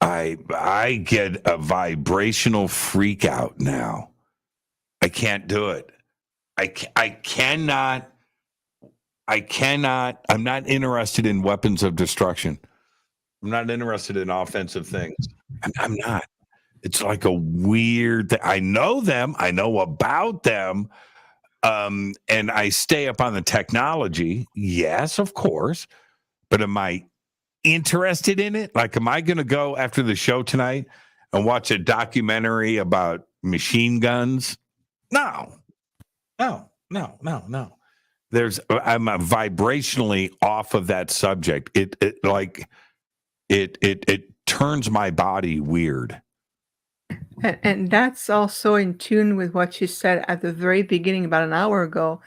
I get a vibrational freak out now. I can't do it. I cannot. I'm not interested in weapons of destruction. I'm not interested in offensive things. I'm not. It's like a weird thing. I know them. I know about them. And I stay up on the technology. Yes, of course. But am I interested in it? Like, am I going to go after the show tonight and watch a documentary about machine guns? No. I'm vibrationally off of that subject. It turns my body weird. And that's also in tune with what you said at the very beginning about an hour ago.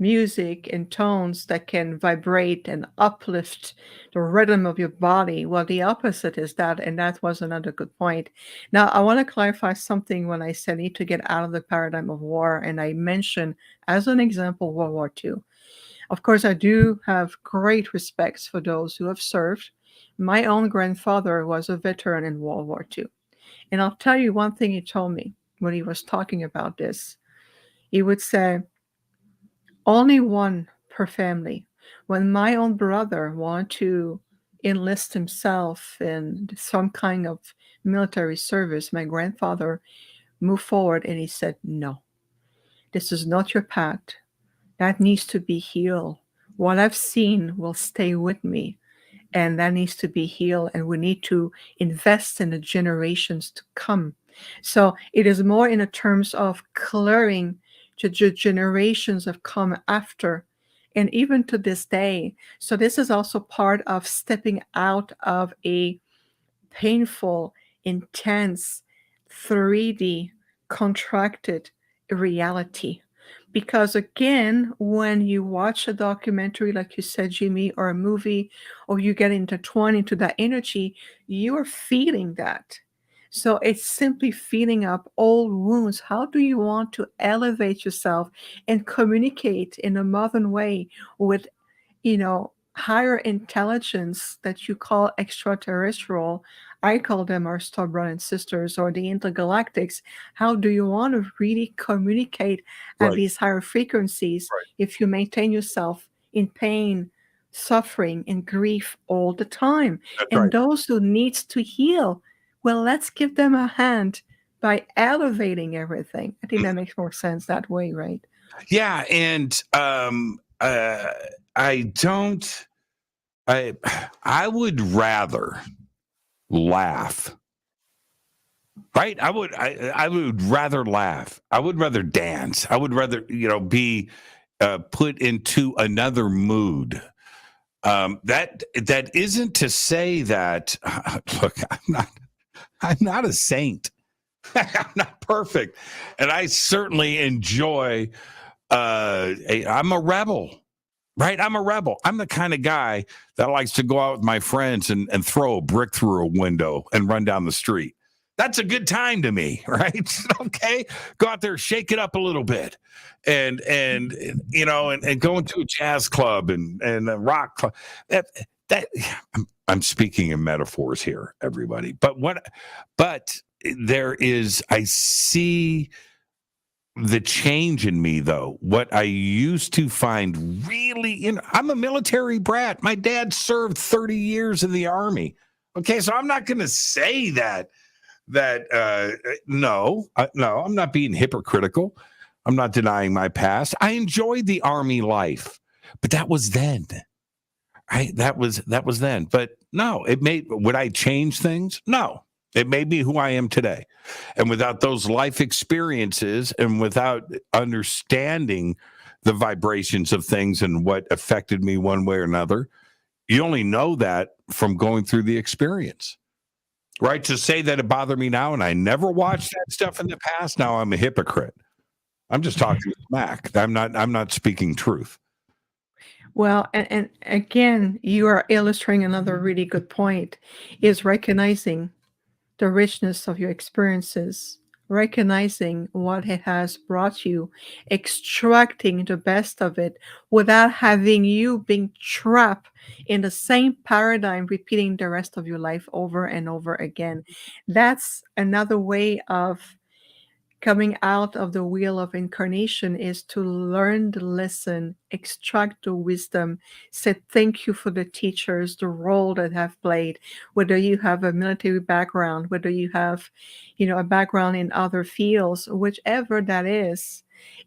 Music and tones that can vibrate and uplift the rhythm of your body. Well, the opposite is that, and that was another good point. Now, I want to clarify something when I said need to get out of the paradigm of war, and I mentioned as an example World War II. Of course, I do have great respects for those who have served. My own grandfather was a veteran in World War II. And I'll tell you one thing he told me when he was talking about this. He would say, only one per family. When my own brother wanted to enlist himself in some kind of military service, my grandfather moved forward and he said, no, this is not your path. That needs to be healed. What I've seen will stay with me, and that needs to be healed, and we need to invest in the generations to come. So it is more in the terms of clearing the generations have come after, and even to this day. So this is also part of stepping out of a painful, intense, 3D contracted reality. Because again, when you watch a documentary, like you said, Jimmy, or a movie, or you get intertwined into that energy, you are feeling that. So it's simply feeling up old wounds. How do you want to elevate yourself and communicate in a modern way with, higher intelligence that you call extraterrestrial? I call them our star brothers and sisters or the intergalactics. How do you want to really communicate at Right. these higher frequencies if you maintain yourself in pain, suffering, and grief all the time? That's And right. those who needs to heal, well, let's give them a hand by elevating everything. I think that makes more sense that way, right? Yeah, and I would rather laugh. Right? I would rather laugh. I would rather dance. I would rather, be put into another mood. That isn't to say that look, I'm not a saint. I'm not perfect. And I certainly enjoy I'm a rebel. Right? I'm a rebel. I'm the kind of guy that likes to go out with my friends and throw a brick through a window and run down the street. That's a good time to me, right? Okay. Go out there, shake it up a little bit. And go into a jazz club and a rock club. That I'm speaking in metaphors here, everybody. But I see the change in me, though. What I used to find really I'm a military brat. My dad served 30 years in the Army. Okay, so I'm not going to say that no, I'm not being hypocritical. I'm not denying my past. I enjoyed the Army life, but that was then. That was then. But no, would I change things? No. It made me who I am today. And without those life experiences and without understanding the vibrations of things and what affected me one way or another, you only know that from going through the experience. Right? To say that it bothered me now and I never watched that stuff in the past, now I'm a hypocrite. I'm just talking smack. I'm not speaking truth. Well, and again, you are illustrating another really good point, is recognizing the richness of your experiences, recognizing what it has brought you, extracting the best of it without having you being trapped in the same paradigm, repeating the rest of your life over and over again. That's another way of coming out of the wheel of incarnation, is to learn the lesson, extract the wisdom, say thank you for the teachers, the role that have played, whether you have a military background, whether you have, a background in other fields, whichever that is.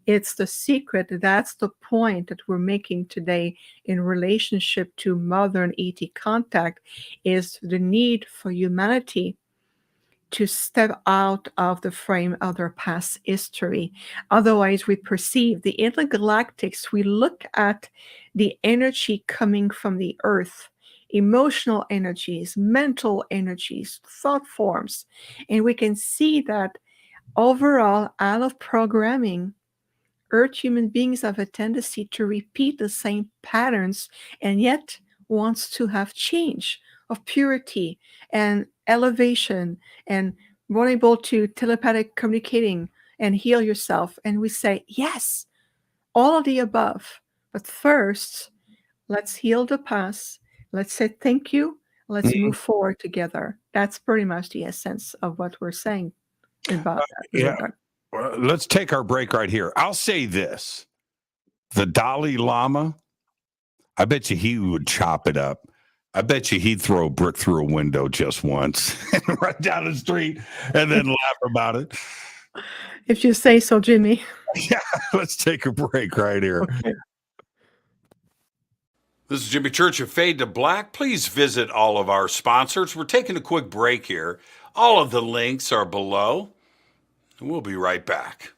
It's the secret. That's the point that we're making today in relationship to modern ET contact, is the need for humanity to step out of the frame of their past history. Otherwise, we perceive the intergalactics, we look at the energy coming from the earth, emotional energies, mental energies, thought forms, and we can see that overall, out of programming, Earth human beings have a tendency to repeat the same patterns and yet wants to have change of purity and elevation and one able to telepathic communicating and heal yourself. And we say, yes, all of the above. But first, let's heal the past. Let's say thank you. Let's move forward together. That's pretty much the essence of what we're saying about that. Yeah. Well, let's take our break right here. I'll say this. The Dalai Lama, I bet you he would chop it up. I bet you he'd throw a brick through a window just once and run down the street and then laugh about it. If you say so, Jimmy. Yeah, let's take a break right here. Okay. This is Jimmy Church of Fade to Black. Please visit all of our sponsors. We're taking a quick break here. All of the links are below. And we'll be right back.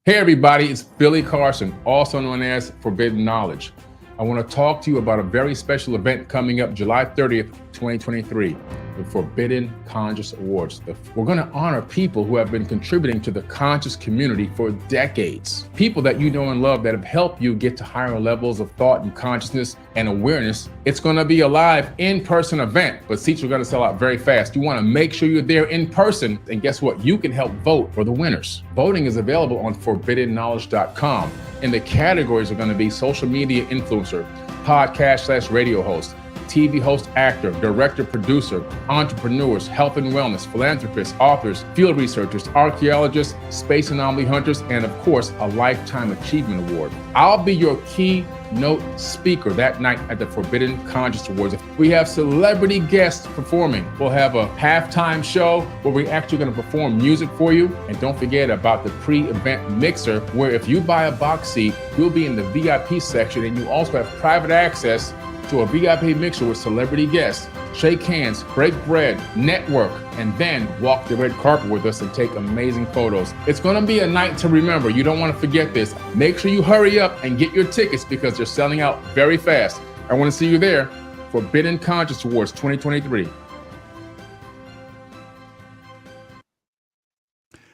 Hey everybody, it's Billy Carson, also known as Forbidden Knowledge. I want to talk to you about a very special event coming up July 30th, 2023, the Forbidden Conscious Awards. We're going to honor people who have been contributing to the conscious community for decades. People that you know and love that have helped you get to higher levels of thought and consciousness and awareness. It's going to be a live in-person event, but seats are going to sell out very fast. You want to make sure you're there in person, and guess what? You can help vote for the winners. Voting is available on forbiddenknowledge.com. And the categories are going to be social media influencer, podcast/radio host, TV host, actor, director, producer, entrepreneurs, health and wellness, philanthropists, authors, field researchers, archaeologists, space anomaly hunters, and of course, a Lifetime Achievement Award. I'll be your keynote speaker that night at the Forbidden Conscious Awards. We have celebrity guests performing. We'll have a halftime show where we're actually going to perform music for you. And don't forget about the pre-event mixer, where if you buy a box seat, you'll be in the VIP section, and you also have private access to a VIP mixer with celebrity guests, shake hands, break bread, network, and then walk the red carpet with us and take amazing photos. It's going to be a night to remember. You don't want to forget this. Make sure you hurry up and get your tickets because they're selling out very fast. I want to see you there. Forbidden Conscious Awards 2023.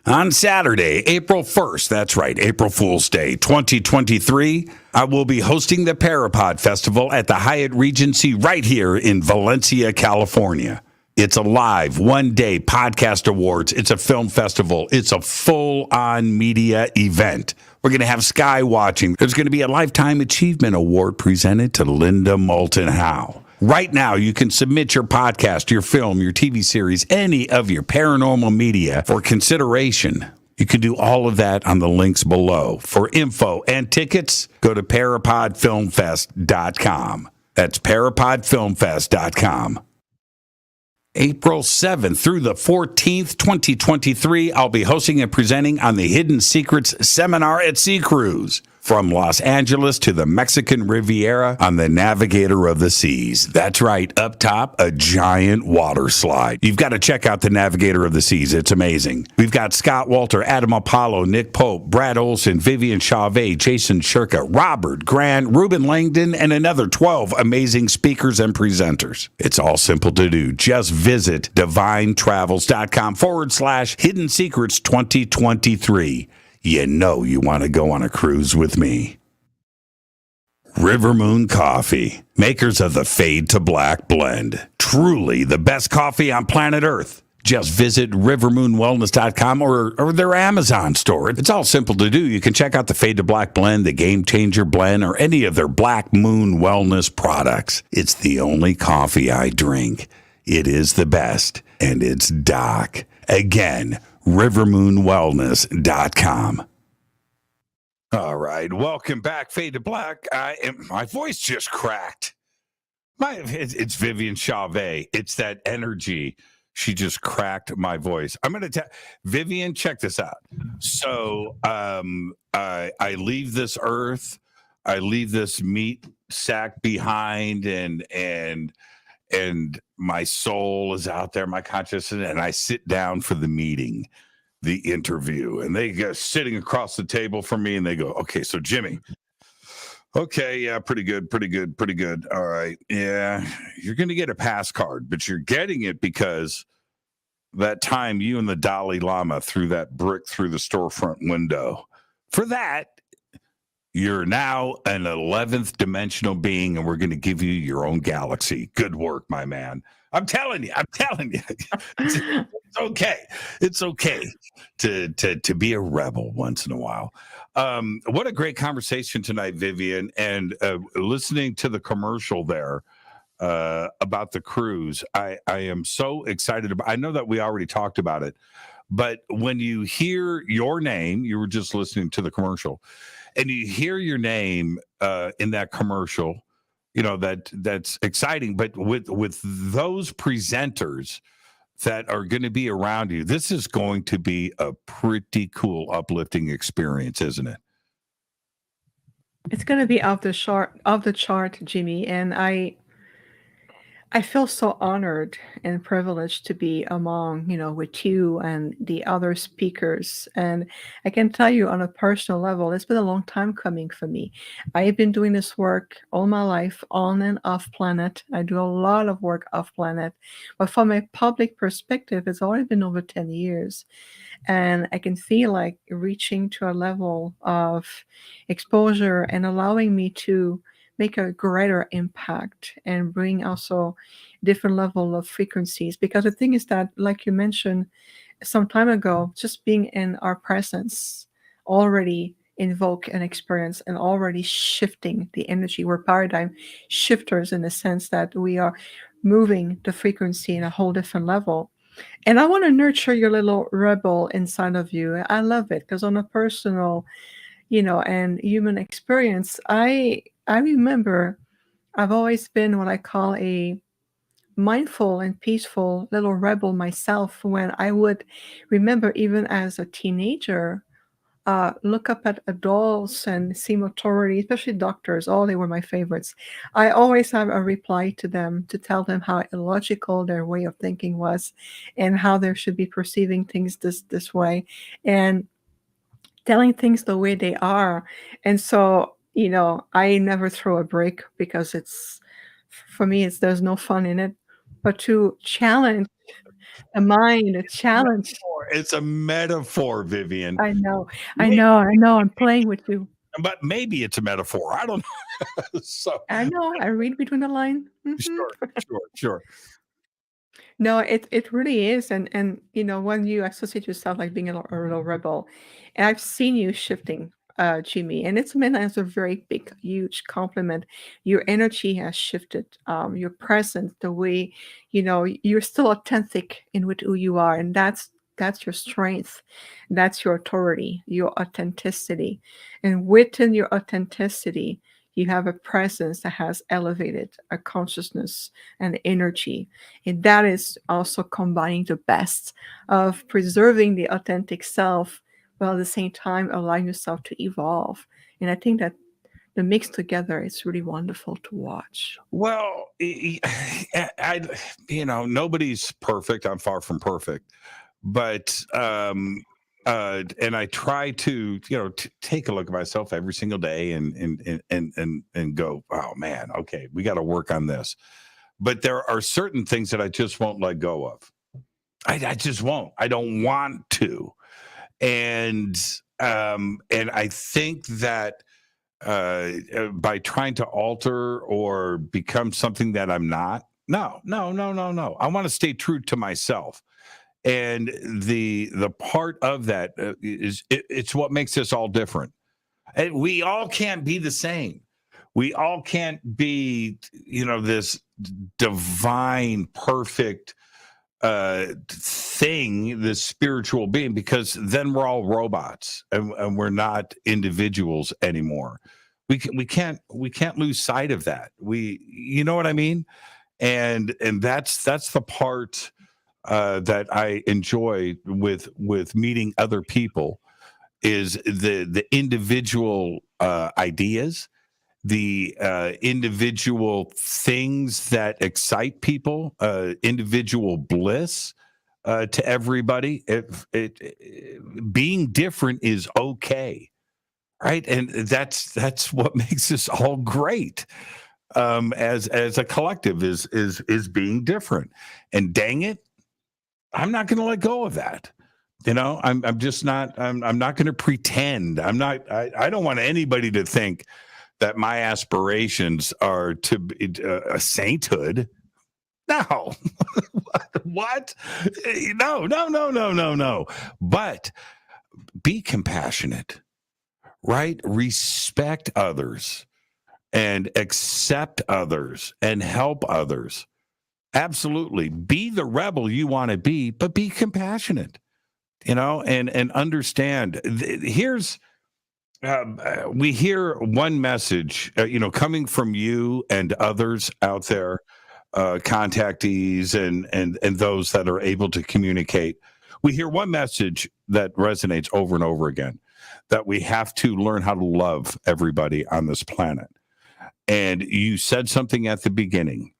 On Saturday, April 1st, that's right, April Fool's Day, 2023, I will be hosting the Parapod Festival at the Hyatt Regency right here in Valencia, California. It's a live one-day podcast awards. It's a film festival. It's a full-on media event. We're going to have sky watching. There's going to be a Lifetime Achievement Award presented to Linda Moulton Howe. Right now, you can submit your podcast, your film, your TV series, any of your paranormal media for consideration. You can do all of that on the links below. For info and tickets, go to parapodfilmfest.com. That's parapodfilmfest.com. April 7th through the 14th, 2023, I'll be hosting and presenting on the Hidden Secrets Seminar at Sea Cruise. From Los Angeles to the Mexican Riviera on the Navigator of the Seas. That's right, up top, a giant water slide. You've got to check out the Navigator of the Seas. It's amazing. We've got Scott Walter, Adam Apollo, Nick Pope, Brad Olson, Vivian Chauvet, Jason Shurka, Robert Grant, Ruben Langdon, and another 12 amazing speakers and presenters. It's all simple to do. Just visit divinetravels.com/Hidden Secrets 2023. You know you want to go on a cruise with me. River Moon Coffee, makers of the Fade to Black blend. Truly the best coffee on planet Earth. Just visit rivermoonwellness.com or their Amazon store. It's all simple to do. You can check out the Fade to Black blend, the Game Changer blend, or any of their Black Moon wellness products. It's the only coffee I drink. It is the best, and it's Doc. Again, rivermoonwellness.com. All right, welcome back, Fade to Black. My voice just cracked. It's Vivian Chauvet. It's that energy. She just cracked my voice. I'm going to tell Vivian, check this out. So I leave this earth. I leave this meat sack behind, and my soul is out there, my consciousness, and I sit down for the meeting, the interview, and they go sitting across the table from me, and they go, okay, so Jimmy, okay, yeah, pretty good. All right, yeah, you're going to get a pass card, but you're getting it because that time you and the Dalai Lama threw that brick through the storefront window. For that, you're now an 11th dimensional being, and we're going to give you your own galaxy. Good work, my man. I'm telling you. It's okay. It's okay to be a rebel once in a while. What a great conversation tonight, Vivian. And listening to the commercial there, about the cruise. I am so excited about. I know that we already talked about it, but when you hear your name, you were just listening to the commercial, and you hear your name in that commercial, you know that's exciting. But with those presenters that are going to be around you, this is going to be a pretty cool, uplifting experience, isn't it? It's going to be off the chart, Jimmy, and I feel so honored and privileged to be among, with you and the other speakers. And I can tell you on a personal level, it's been a long time coming for me. I have been doing this work all my life, on and off planet. I do a lot of work off planet. But from a public perspective, it's already been over 10 years. And I can feel like reaching to a level of exposure and allowing me to make a greater impact and bring also different level of frequencies. Because the thing is that, like you mentioned some time ago, just being in our presence already invoke an experience and already shifting the energy. We're paradigm shifters in the sense that we are moving the frequency in a whole different level. And I want to nurture your little rebel inside of you. I love it because on a personal, and human experience, I remember I've always been what I call a mindful and peaceful little rebel myself when I would remember even as a teenager, look up at adults and seem authority, especially doctors. Oh, they were my favorites. I always have a reply to them to tell them how illogical their way of thinking was and how they should be perceiving things this way. And telling things the way they are. And so, I never throw a break because for me, there's no fun in it, but to challenge the mind, a challenge. It's a metaphor, Vivian. I know, Maybe, I'm playing with you. but maybe it's a metaphor. I don't know. So I know, I read between the line. Sure. No, it really is, and when you associate yourself like being a little rebel, and I've seen you shifting, Jimmy, and it's meant as a very big, huge compliment. Your energy has shifted, your presence, the way, you're still authentic in with who you are, and that's your strength, that's your authority, your authenticity, and within your authenticity, you have a presence that has elevated a consciousness and energy. And that is also combining the best of preserving the authentic self, while at the same time allowing yourself to evolve. And I think that the mix together is really wonderful to watch. Well, nobody's perfect. I'm far from perfect, but and I try to, take a look at myself every single day and go, oh man, okay, we got to work on this. But there are certain things that I just won't let go of. I just won't. I don't want to. And I think that by trying to alter or become something that I'm not, no. I want to stay true to myself. And the part of that is it's what makes us all different. And we all can't be the same. We all can't be, this divine, perfect thing, this spiritual being, because then we're all robots and we're not individuals anymore. We can't lose sight of that. You know what I mean? And that's the part that I enjoy with meeting other people, is the individual ideas, the individual things that excite people, individual bliss to everybody. Being different is okay, right? And that's what makes us all great. As a collective is being different. And dang it, I'm not going to let go of that. I'm just not. I'm not going to pretend. I don't want anybody to think that my aspirations are to be a sainthood. No. What? No. But be compassionate, right? Respect others. and accept others and help others. Absolutely. Be the rebel you want to be, but be compassionate, and understand. Here's we hear one message, coming from you and others out there, contactees and those that are able to communicate. We hear one message that resonates over and over again, that we have to learn how to love everybody on this planet. And you said something at the beginning.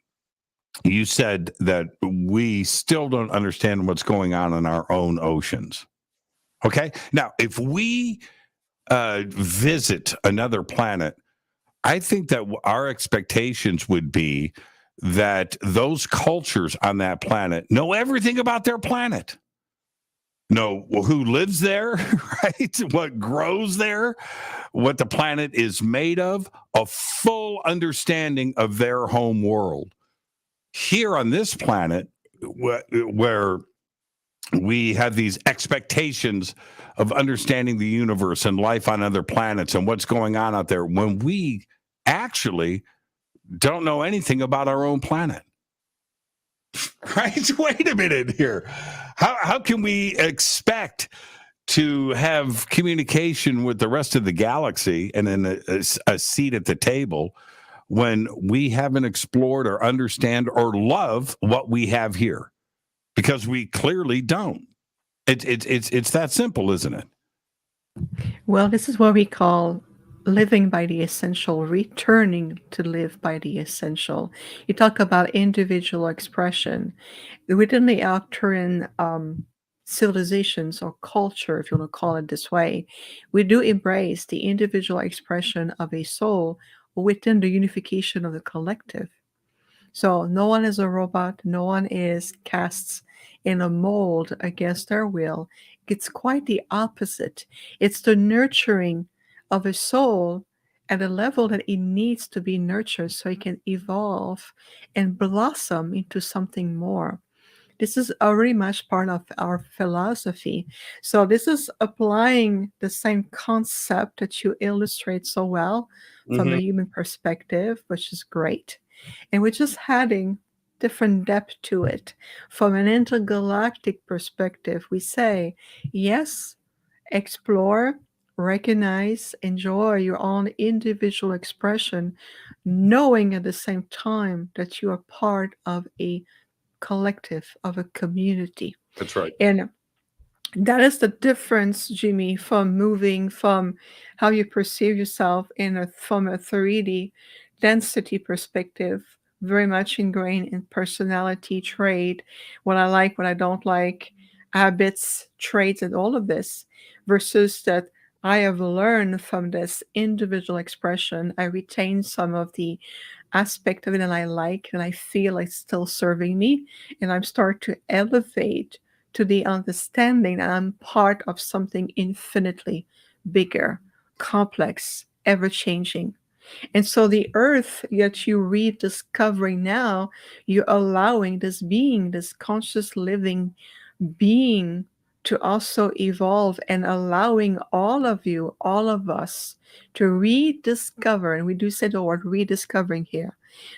You said that we still don't understand what's going on in our own oceans. Okay. Now, if we visit another planet, I think that our expectations would be that those cultures on that planet know everything about their planet, know who lives there, right? What grows there, what the planet is made of, a full understanding of their home world. Here on this planet, where we have these expectations of understanding the universe and life on other planets and what's going on out there, when we actually don't know anything about our own planet. Right? Wait a minute here. How can we expect to have communication with the rest of the galaxy and then a seat at the table when we haven't explored or understand or love what we have here? Because we clearly don't. It's that simple, isn't it? Well, this is what we call living by the essential, returning to live by the essential. You talk about individual expression. Within the Arcturian civilizations or culture, if you want to call it this way, we do embrace the individual expression of a soul within the unification of the collective. So no one is a robot, no one is cast in a mold against their will. It's quite the opposite. It's the nurturing of a soul at a level that it needs to be nurtured so it can evolve and blossom into something more. This is already much part of our philosophy. So this is applying the same concept that you illustrate so well from a human perspective, which is great. And we're just adding different depth to it. From an intergalactic perspective, we say, yes, explore, recognize, enjoy your own individual expression, knowing at the same time that you are part of a collective, of a community. That's right. And that is the difference, Jimmy, from moving from how you perceive yourself from a 3D density perspective, very much ingrained in personality, trait, what I like, what I don't like, habits, traits, and all of this, versus that I have learned from this individual expression. I retain some of the aspect of it and I like, and I feel it's still serving me. And I'm start to elevate to the understanding that I'm part of something infinitely bigger, complex, ever-changing. And so the earth that you're rediscovering now, you're allowing this being, this conscious living being, to also evolve, and allowing all of you, all of us, to rediscover, and we do say the word rediscovering here,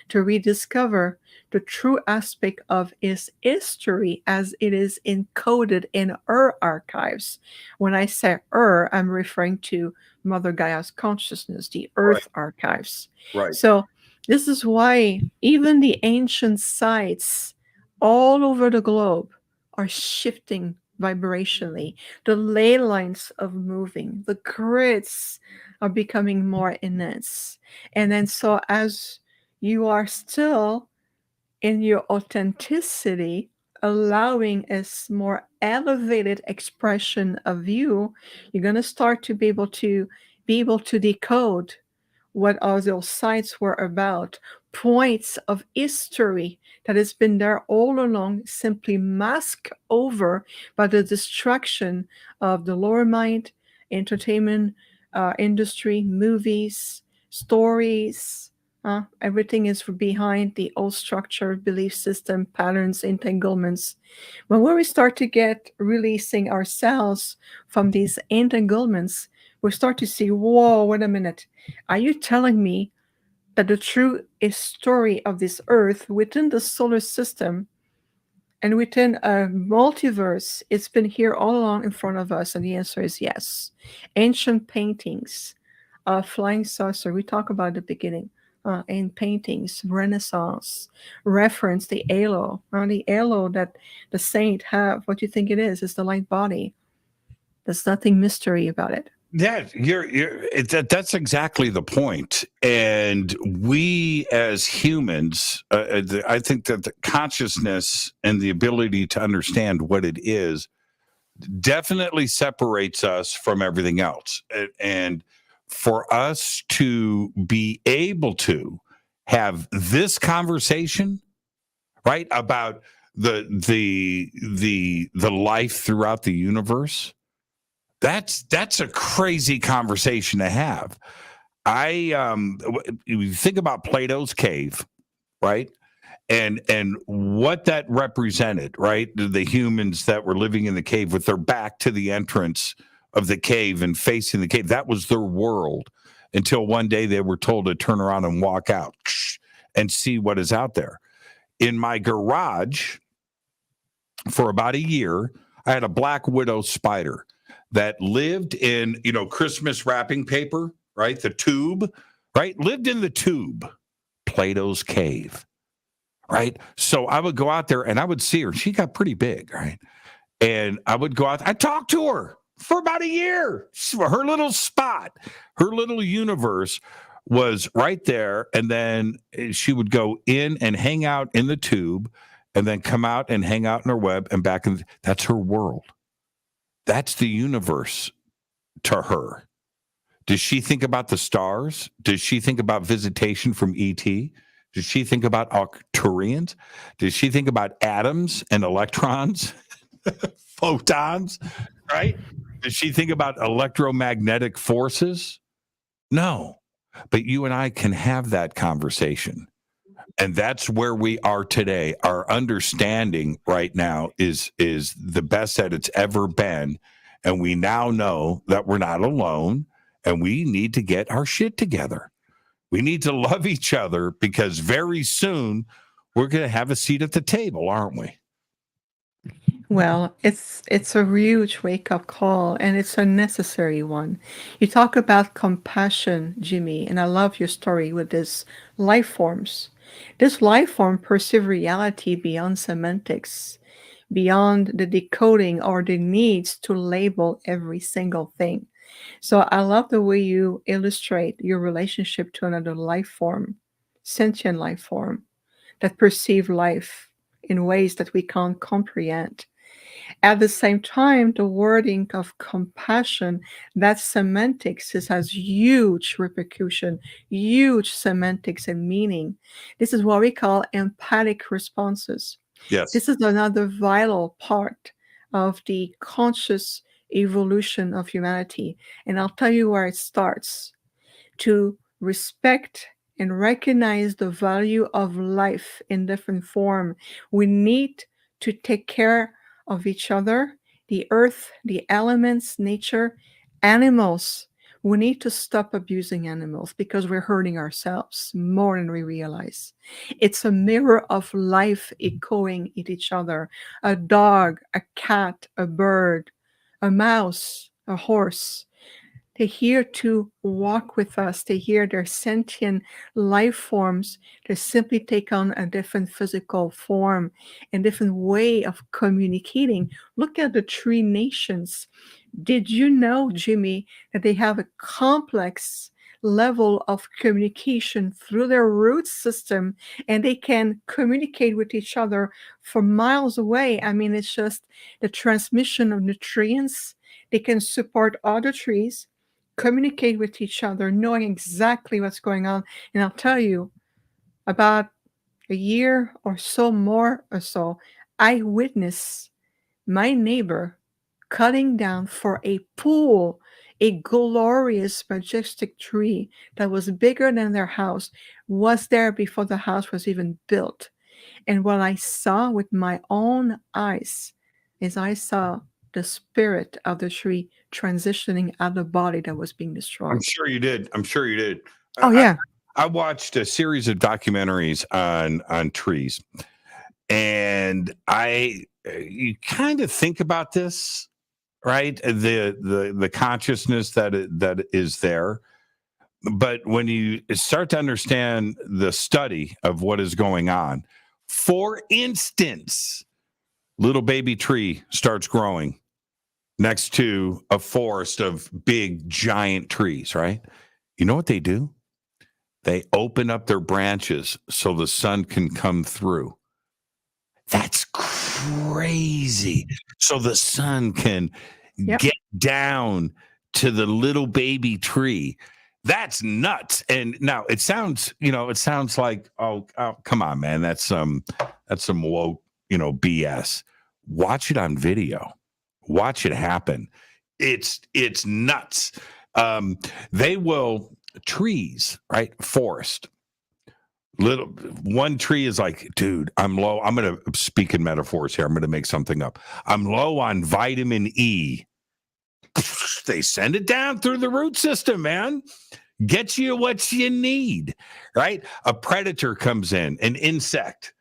to rediscover the true aspect of its history as it is encoded in our archives. When I say I'm referring to Mother Gaia's consciousness, the Earth archives. Right. So this is why even the ancient sites all over the globe are shifting vibrationally. The ley lines of moving, the grids are becoming more immense. And then so as you are still in your authenticity, allowing a more elevated expression of you, you're going to start to be able to decode what all those sites were about, points of history that has been there all along, simply masked over by the destruction of the lower mind, entertainment industry, movies, stories. Everything is behind the old structure, belief system, patterns, entanglements. When we start to get releasing ourselves from these entanglements, we start to see, whoa, wait a minute. Are you telling me that the true story of this earth within the solar system and within a multiverse, it's been here all along in front of us? And the answer is yes. Ancient paintings, flying saucer, we talk about at the beginning, in paintings, Renaissance, reference the halo that the saint have. What do you think it is? It's the light body. There's nothing mystery about it. Yeah, that's exactly the point. And we as humans, I think that the consciousness and the ability to understand what it is definitely separates us from everything else. And for us to be able to have this conversation, right, about the life throughout the universe, that's a crazy conversation to have. You think about Plato's cave, right? And what that represented, right? The humans that were living in the cave with their back to the entrance of the cave and facing the cave, that was their world until one day they were told to turn around and walk out and see what is out there. In my garage for about a year, I had a black widow spider that lived in, Christmas wrapping paper, right? The tube, right? Lived in the tube, Plato's cave, right? So I would go out there and I would see her. She got pretty big, right? And I would go out, I talked to her for about a year. Her little spot, her little universe was right there. And then she would go in and hang out in the tube and then come out and hang out in her web and back. That's her world. That's the universe to her. Does she think about the stars? Does she think about visitation from ET? Does she think about Arcturians? Does she think about atoms and electrons, photons, right? Does she think about electromagnetic forces? No. But you and I can have that conversation. And that's where we are today. Our understanding right now is the best that it's ever been. And we now know that we're not alone and we need to get our shit together. We need to love each other because very soon we're going to have a seat at the table, aren't we? Well, it's a huge wake-up call, and it's a necessary one. You talk about compassion, Jimmy, and I love your story with this life forms. This life form perceive reality beyond semantics, beyond the decoding or the needs to label every single thing. So I love the way you illustrate your relationship to another life form, sentient life form, that perceive life in ways that we can't comprehend. At the same time, the wording of compassion, that semantics has huge repercussion, huge semantics and meaning. This is what we call empathic responses. Yes. This is another vital part of the conscious evolution of humanity. And I'll tell you where it starts. To respect and recognize the value of life in different form, we need to take care of each other, the earth, the elements, nature, animals. We need to stop abusing animals because we're hurting ourselves more than we realize. It's a mirror of life echoing at each other. A dog, a cat, a bird, a mouse, a horse. They're here to walk with us. They're here, they're sentient life forms. They simply take on a different physical form and different way of communicating. Look at the Tree Nations. Did you know, Jimmy, that they have a complex level of communication through their root system, and they can communicate with each other for miles away? I mean, it's just the transmission of nutrients. They can support other trees, communicate with each other, knowing exactly what's going on. And I'll tell you, about a year or so more or so, I witnessed my neighbor cutting down for a pool a glorious, majestic tree that was bigger than their house, was there before the house was even built. And what I saw with my own eyes is I saw the spirit of the tree transitioning out of the body that was being destroyed. I'm sure you did. Oh, yeah. I watched a series of documentaries on trees, and you kind of think about this, right? The consciousness that is there. But when you start to understand the study of what is going on, for instance, little baby tree starts growing next to a forest of big giant trees, right? You know what they do? They open up their branches so the sun can come through. That's crazy. So the sun can get down to the little baby tree. That's nuts. And now it sounds like, oh, come on, man. That's some woke, BS. Watch it on video. Watch it happen. It's nuts. Trees, right? Forest. One tree is like, dude, I'm low. I'm going to speak in metaphors here. I'm going to make something up. I'm low on vitamin E. They send it down through the root system, man. Get you what you need, right? A predator comes in, an insect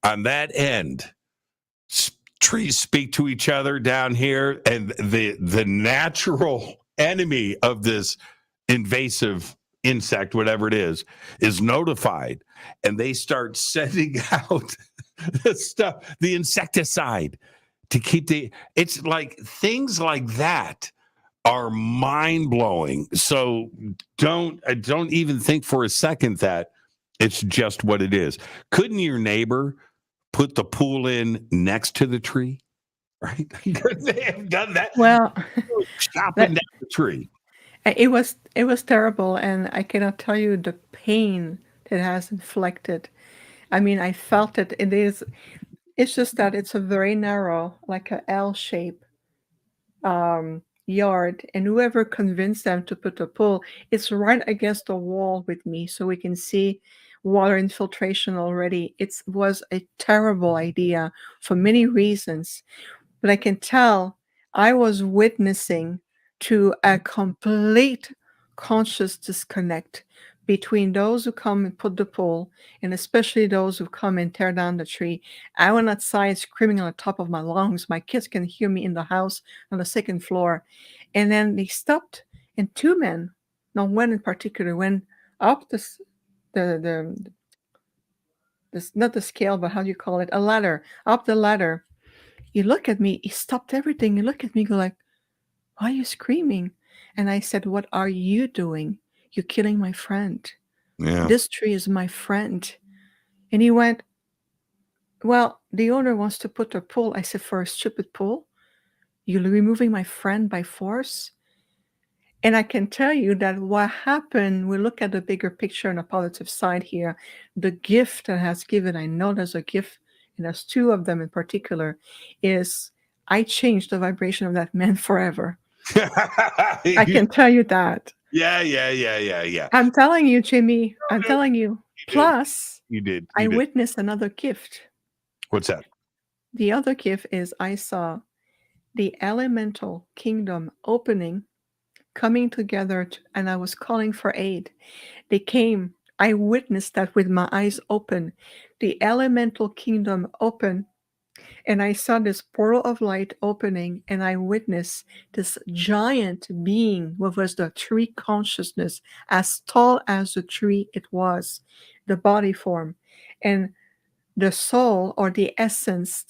on that end. Trees speak to each other down here, and the natural enemy of this invasive insect, whatever it is notified, and they start sending out the insecticide to keep it's like things like that are mind-blowing. So don't even think for a second that it's just what it is. Couldn't your neighbor put the pool in next to the tree? Right? Could they have done that? Well, chopping down the tree. It was terrible, and I cannot tell you the pain it has inflicted. I mean, I felt it. It's just that it's a very narrow, like a L shape yard, and whoever convinced them to put a pool, it's right against the wall with me, so we can see water infiltration already. It was a terrible idea for many reasons, but I can tell I was witnessing to a complete conscious disconnect between those who come and put the pole, and especially those who come and tear down the tree. I went outside screaming on the top of my lungs. My kids can hear me in the house on the second floor. And then they stopped, and two men, not one in particular, went up this not the scale, but how do you call it? A ladder, up the ladder. He looked at me, he stopped everything, he looked at me, go like, why are you screaming? And I said, what are you doing? You're killing my friend. Yeah. This tree is my friend. And he went, well, the owner wants to put a pole. I said, for a stupid pole? You're removing my friend by force? And I can tell you that what happened, we look at the bigger picture on the positive side here. The gift that has given, I know there's a gift, and there's two of them in particular, is I changed the vibration of that man forever. I can tell you that. Yeah. I'm telling you, Jimmy. I'm telling you. Plus, you did. I witnessed another gift. What's that? The other gift is I saw the elemental kingdom opening, coming together, and I was calling for aid. They came. I witnessed that with my eyes open. The elemental kingdom open, and I saw this portal of light opening, and I witnessed this giant being, what was the tree consciousness, as tall as the tree it was, the body form. And the soul, or the essence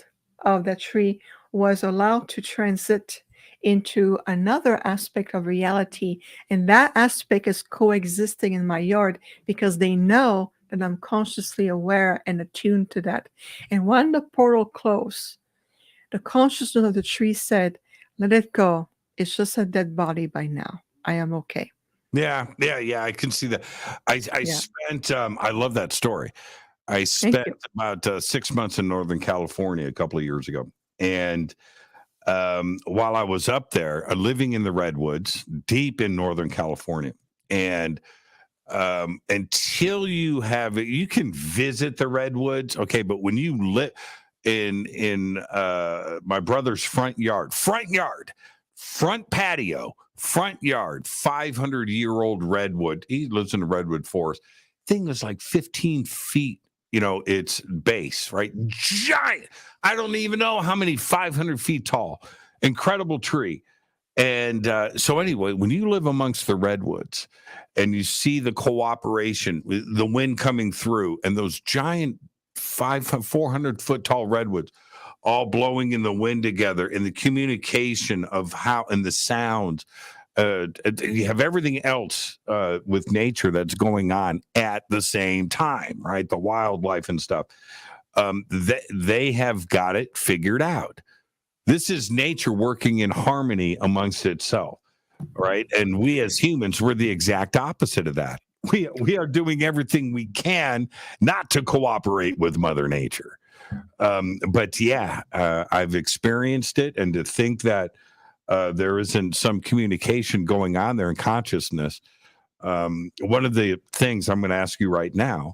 of the tree, was allowed to transit into another aspect of reality. And that aspect is coexisting in my yard because they know that I'm consciously aware and attuned to that. And when the portal closed, the consciousness of the tree said, let it go. It's just a dead body by now. I am okay. Yeah. I can see that. I spent, I love that story. I spent about 6 months in Northern California a couple of years ago. And while I was up there, living in the Redwoods, deep in Northern California, and until you can visit the Redwoods, okay, but when you live in my brother's front patio, 500-year-old redwood, he lives in the redwood forest. thing is like 15 feet, its base, right? Giant. I don't even know how many, 500 feet tall. Incredible tree. And so anyway, when you live amongst the redwoods and you see the cooperation, the wind coming through, and those giant 400 foot tall redwoods all blowing in the wind together, and the communication of how, and the sounds, you have everything else with nature that's going on at the same time, right? The wildlife and stuff. They have got it figured out. This is nature working in harmony amongst itself, right? And we as humans, we're the exact opposite of that. We are doing everything we can not to cooperate with Mother Nature. But yeah, I've experienced it, and to think that there isn't some communication going on there in consciousness. One of the things I'm going to ask you right now,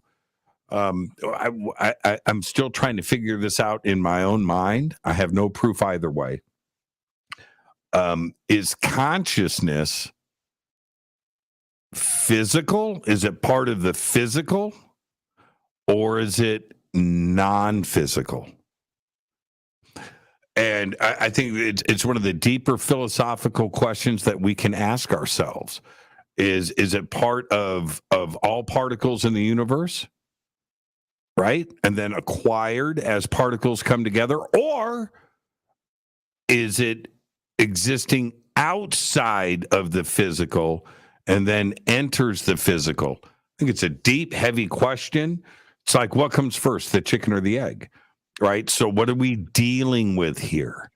I'm still trying to figure this out in my own mind. I have no proof either way. Is consciousness physical? Is it part of the physical, or is it non-physical? And I think it's one of the deeper philosophical questions that we can ask ourselves. Is it part of all particles in the universe? Right? And then acquired as particles come together? Or is it existing outside of the physical and then enters the physical? I think it's a deep, heavy question. It's like, what comes first, the chicken or the egg? Right? So what are we dealing with here?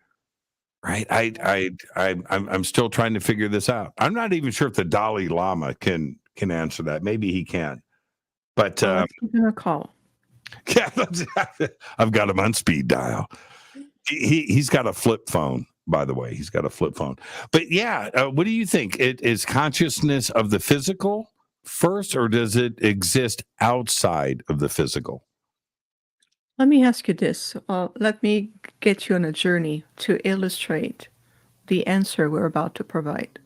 Right? I'm still trying to figure this out. I'm not even sure if the Dalai Lama can answer that. Maybe he can. But let's give him a call. Yeah, I've got him on speed dial. He's got a flip phone, by the way. He's got a flip phone. But yeah, what do you think? Is consciousness of the physical first, or does it exist outside of the physical? Let me ask you this. Let me get you on a journey to illustrate the answer we're about to provide.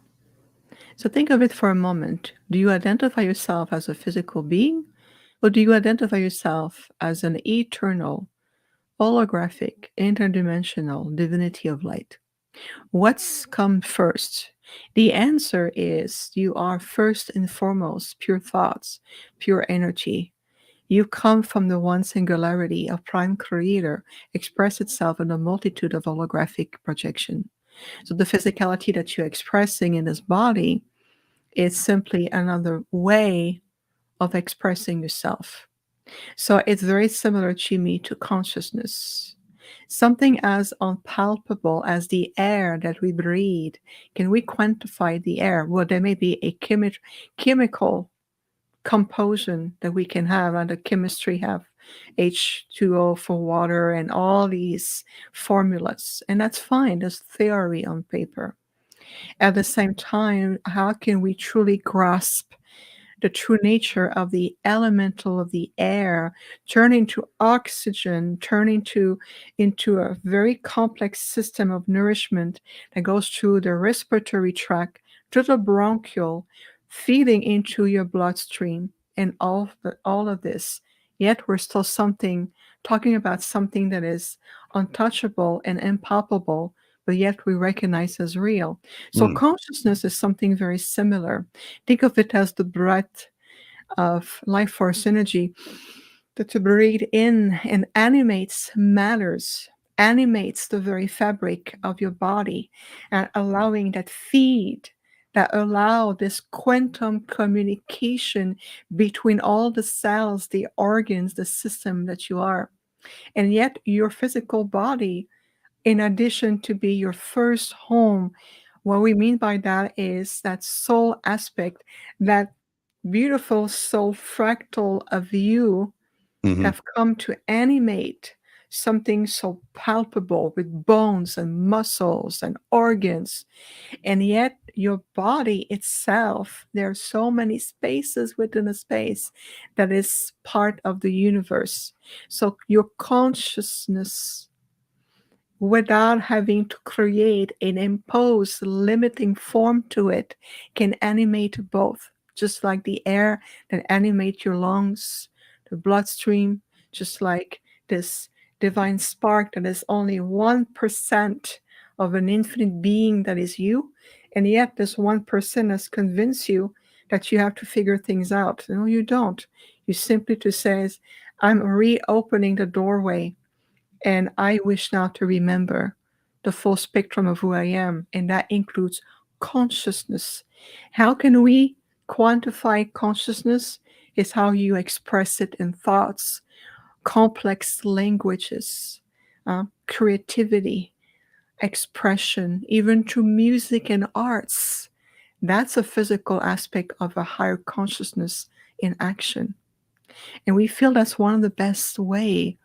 So think of it for a moment. Do you identify yourself as a physical being? Or do you identify yourself as an eternal, holographic, interdimensional divinity of light? What's come first? The answer is you are first and foremost pure thoughts, pure energy. You come from the one singularity of prime creator, express itself in a multitude of holographic projection. So the physicality that you're expressing in this body is simply another way of expressing yourself. So it's very similar to me to consciousness. Something as unpalpable as the air that we breathe. Can we quantify the air? Well, there may be a chemical composition that we can have, and the chemistry have H2O for water and all these formulas. And that's fine. That's theory on paper. At the same time, how can we truly grasp the true nature of the elemental of the air, turn into oxygen, turn into a very complex system of nourishment that goes through the respiratory tract to the bronchial, feeding into your bloodstream, and all of this. Yet we're still talking about something that is untouchable and impalpable, but yet we recognize as real. So consciousness is something very similar. Think of it as the breath of life force energy that to breathe in and animates matters, animates the very fabric of your body, and allowing that feed, that allow this quantum communication between all the cells, the organs, the system that you are. And yet your physical body, in addition to be your first home, what we mean by that is that soul aspect, that beautiful soul fractal of you have come to animate something so palpable with bones and muscles and organs. And yet your body itself, there are so many spaces within a space that is part of the universe. So your consciousness, without having to create and impose limiting form to it, can animate both. just like the air that animates your lungs, the bloodstream, just like this divine spark that is only 1% of an infinite being that is you. And yet this 1% has convinced you that you have to figure things out. No, you don't. You simply to say, I'm reopening the doorway, and I wish now to remember the full spectrum of who I am, and that includes consciousness. How can we quantify consciousness? Is how you express it in thoughts, complex languages, creativity, expression, even through music and arts. That's a physical aspect of a higher consciousness in action. And we feel that's one of the best way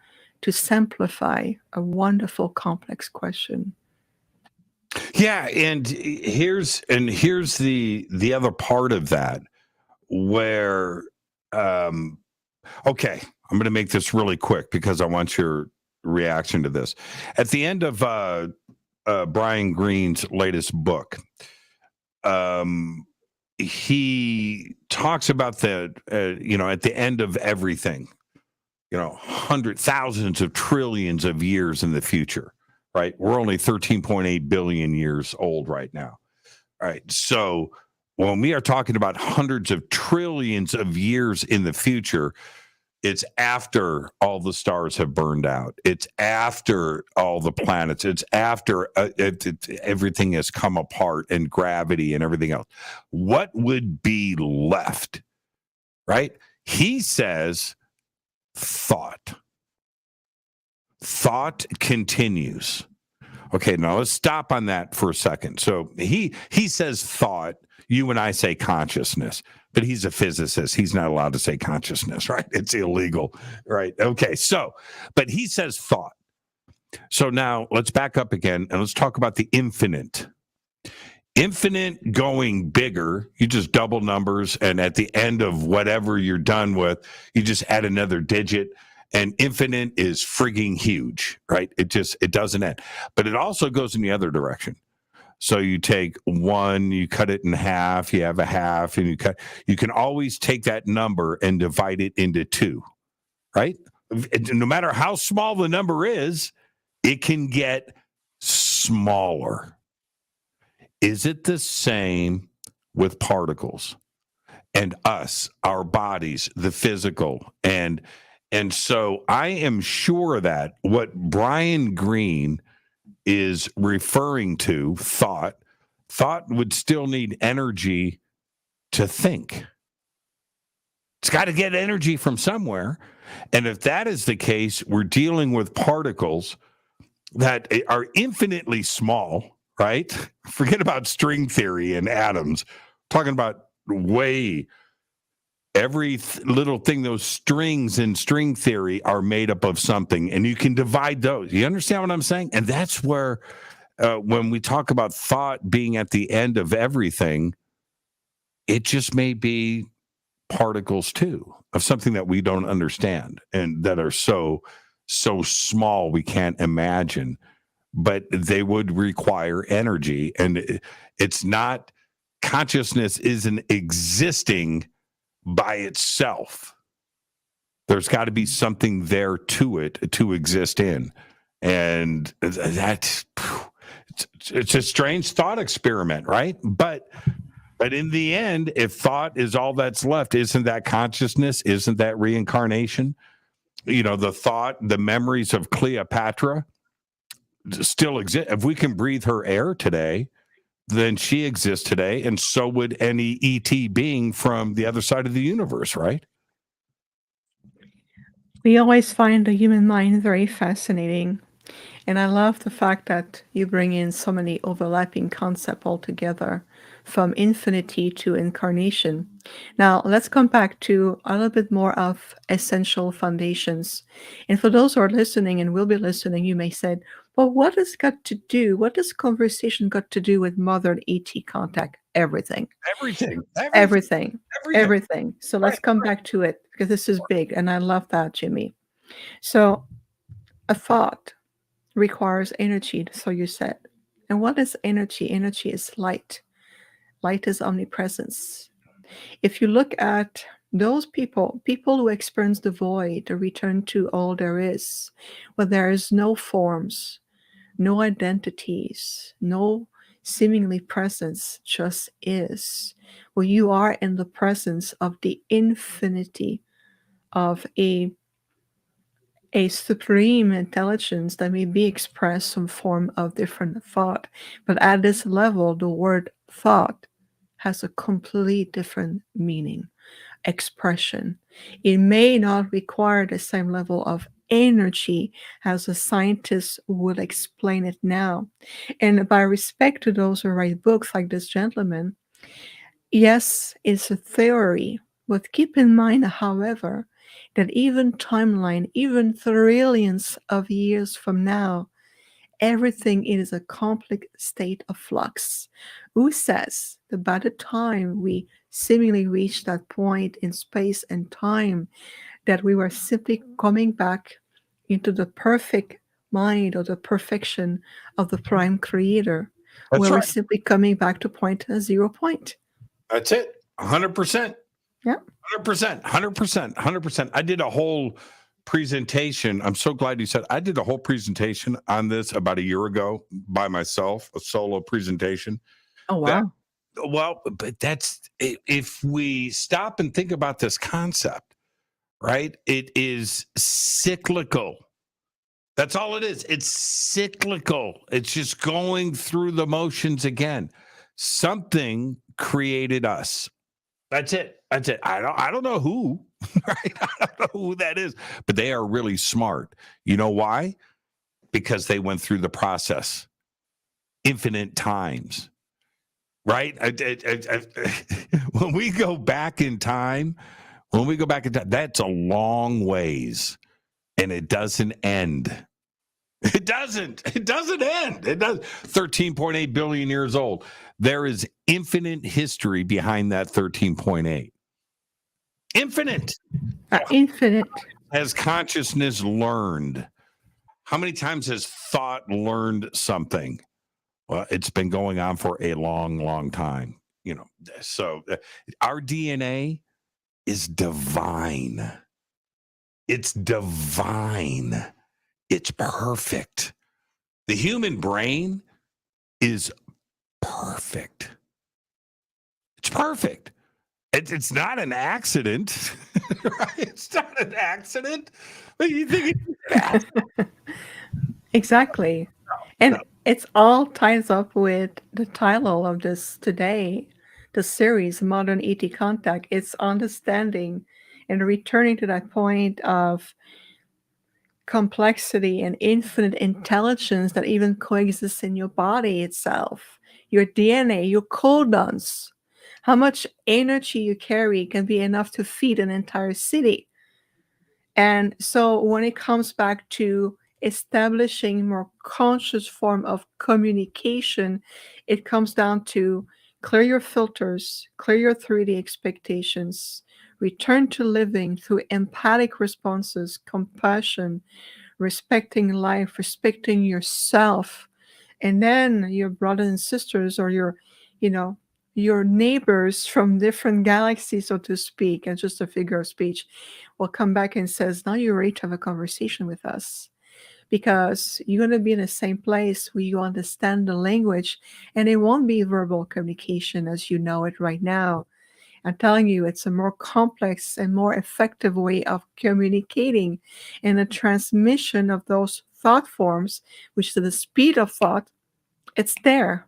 to simplify a wonderful complex question. Yeah, and here's the other part of that where okay, I'm going to make this really quick because I want your reaction to this. At the end of Brian Greene's latest book, he talks about the at the end of everything, hundreds, thousands of trillions of years in the future, right? We're only 13.8 billion years old right now. All right. So when we are talking about hundreds of trillions of years in the future, it's after all the stars have burned out. It's after all the planets. It's after everything has come apart and gravity and everything else. What would be left, right? He says thought. Thought continues. Okay, now let's stop on that for a second. So he says thought. You and I say consciousness, but he's a physicist. He's not allowed to say consciousness, right? It's illegal, right? Okay, so, but he says thought. So now let's back up again and let's talk about the infinite. Infinite going bigger, you just double numbers, and at the end of whatever you're done with, you just add another digit. And infinite is frigging huge, right? It doesn't end. But it also goes in the other direction. So you take one, you cut it in half, you have a half, and you can always take that number and divide it into two, right? No matter how small the number is, it can get smaller. Is it the same with particles and us, our bodies, the physical? And so I am sure that what Brian Greene is referring to, thought would still need energy to think. It's got to get energy from somewhere. And if that is the case, we're dealing with particles that are infinitely small, right? Forget about string theory and atoms. Talking about every little thing, those strings in string theory are made up of something, and you can divide those. You understand what I'm saying? And that's where, when we talk about thought being at the end of everything, it just may be particles too of something that we don't understand and that are so small we can't imagine, but they would require energy. And it's not, consciousness isn't existing by itself. There's got to be something there to it to exist in. And that's, it's a strange thought experiment, right? But in the end, if thought is all that's left, isn't that consciousness? Isn't that reincarnation? The thought, the memories of Cleopatra still exist. If we can breathe her air today, then she exists today, and so would any ET being from the other side of the universe, right? We always find the human mind very fascinating. And I love the fact that you bring in so many overlapping concepts altogether, from infinity to incarnation. Now, let's come back to a little bit more of essential foundations. And for those who are listening and will be listening, you may say, well, what has this conversation got to do with mother ET contact? Everything. So let's come back to it, because this is big. And I love that, Jimmy. So a thought requires energy, so you said. And what is energy? Energy is light. Light is omnipresence. if you look at those people who experience the void, the return to all there is, where there is no forms, no identities, no seemingly presence, just is, where you are in the presence of the infinity of a supreme intelligence that may be expressed in form of different thought. But at this level, the word thought has a complete different meaning, expression. It may not require the same level of energy as a scientist would explain it now. And by respect to those who write books like this gentleman, yes, it's a theory, but keep in mind, however, that even timeline, even trillions of years from now, everything is a complex state of flux. Who says that by the time we seemingly reach that point in space and time, that we were simply coming back into the perfect mind or the perfection of the prime creator, That's where we're right. simply coming back to point 0 point. That's it. 100%. Yeah. 100%. 100%. 100%. I did a whole presentation. I'm so glad you said I did a whole presentation on this about a year ago by myself, a solo presentation. Oh, wow. But that's if we stop and think about this concept, right? It is cyclical. That's all it is. It's cyclical. It's just going through the motions again. Something created us. That's it. That's it. I don't know who, right? I don't know who that is, but they are really smart. You know why? Because they went through the process infinite times, right? When we go back in time, that's a long ways, and it doesn't end. It doesn't end. It does. 13.8 billion years old. There is infinite history behind that 13.8. Infinite. Infinite. Has consciousness learned? How many times has thought learned something? Well, it's been going on for a long, long time. You know, so our DNA is divine. It's divine. It's perfect. The human brain is perfect. It's perfect. It's not an accident. Right? It's not an accident. But you think it's Exactly. And it's all ties up with the title of this today, the series, Modern ET Contact. It's understanding and returning to that point of complexity and infinite intelligence that even coexists in your body itself, your DNA, your codons. How much energy you carry can be enough to feed an entire city. And so when it comes back to establishing more conscious form of communication, it comes down to clear your filters, clear your 3D expectations, return to living through empathic responses, compassion, respecting life, respecting yourself, and then your brothers and sisters or your neighbors from different galaxies, so to speak, and just a figure of speech, will come back and says, now you're ready to have a conversation with us, because you're going to be in the same place where you understand the language, and it won't be verbal communication as you know it right now. I'm telling you, it's a more complex and more effective way of communicating, and the transmission of those thought forms, which is the speed of thought. It's there,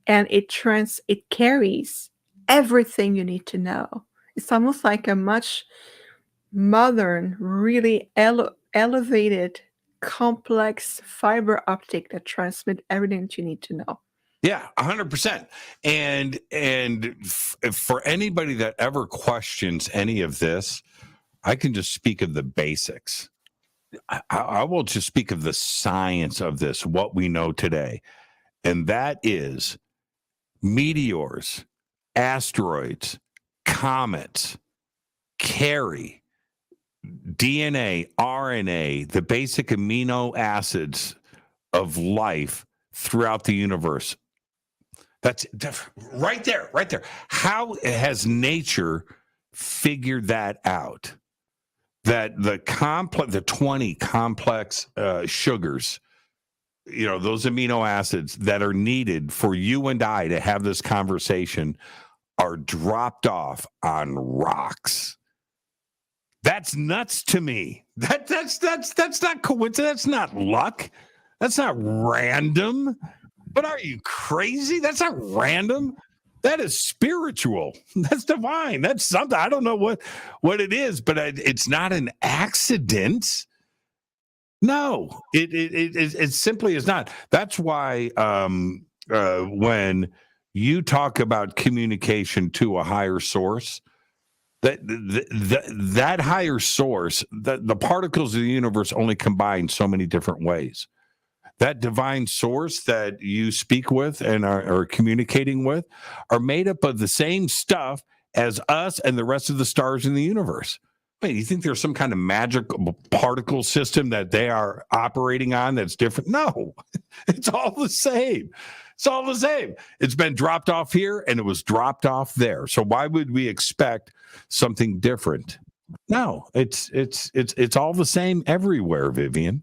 and it carries everything you need to know. It's almost like a much modern, really elevated, complex fiber optic that transmit everything that you need to know. Yeah, 100%. And for anybody that ever questions any of this, I can just speak of the basics. I will just speak of the science of this, what we know today. And that is meteors, asteroids, comets carry DNA, RNA, the basic amino acids of life throughout the universe. That's right there, right there. How has nature figured that out? That the 20 complex sugars, those amino acids that are needed for you and I to have this conversation are dropped off on rocks. That's nuts to me. That's not coincidence. That's not luck. That's not random. But are you crazy? That's not random. That is spiritual. That's divine. That's something. I don't know what it is, but it's not an accident. No, it simply is not. That's why when you talk about communication to a higher source, that higher source, the particles of the universe only combine so many different ways. That divine source that you speak with and are communicating with are made up of the same stuff as us and the rest of the stars in the universe. Wait, you think there's some kind of magic particle system that they are operating on that's different? No, it's all the same. It's all the same. It's been dropped off here and it was dropped off there. So why would we expect something different? No, it's all the same everywhere, Vivian.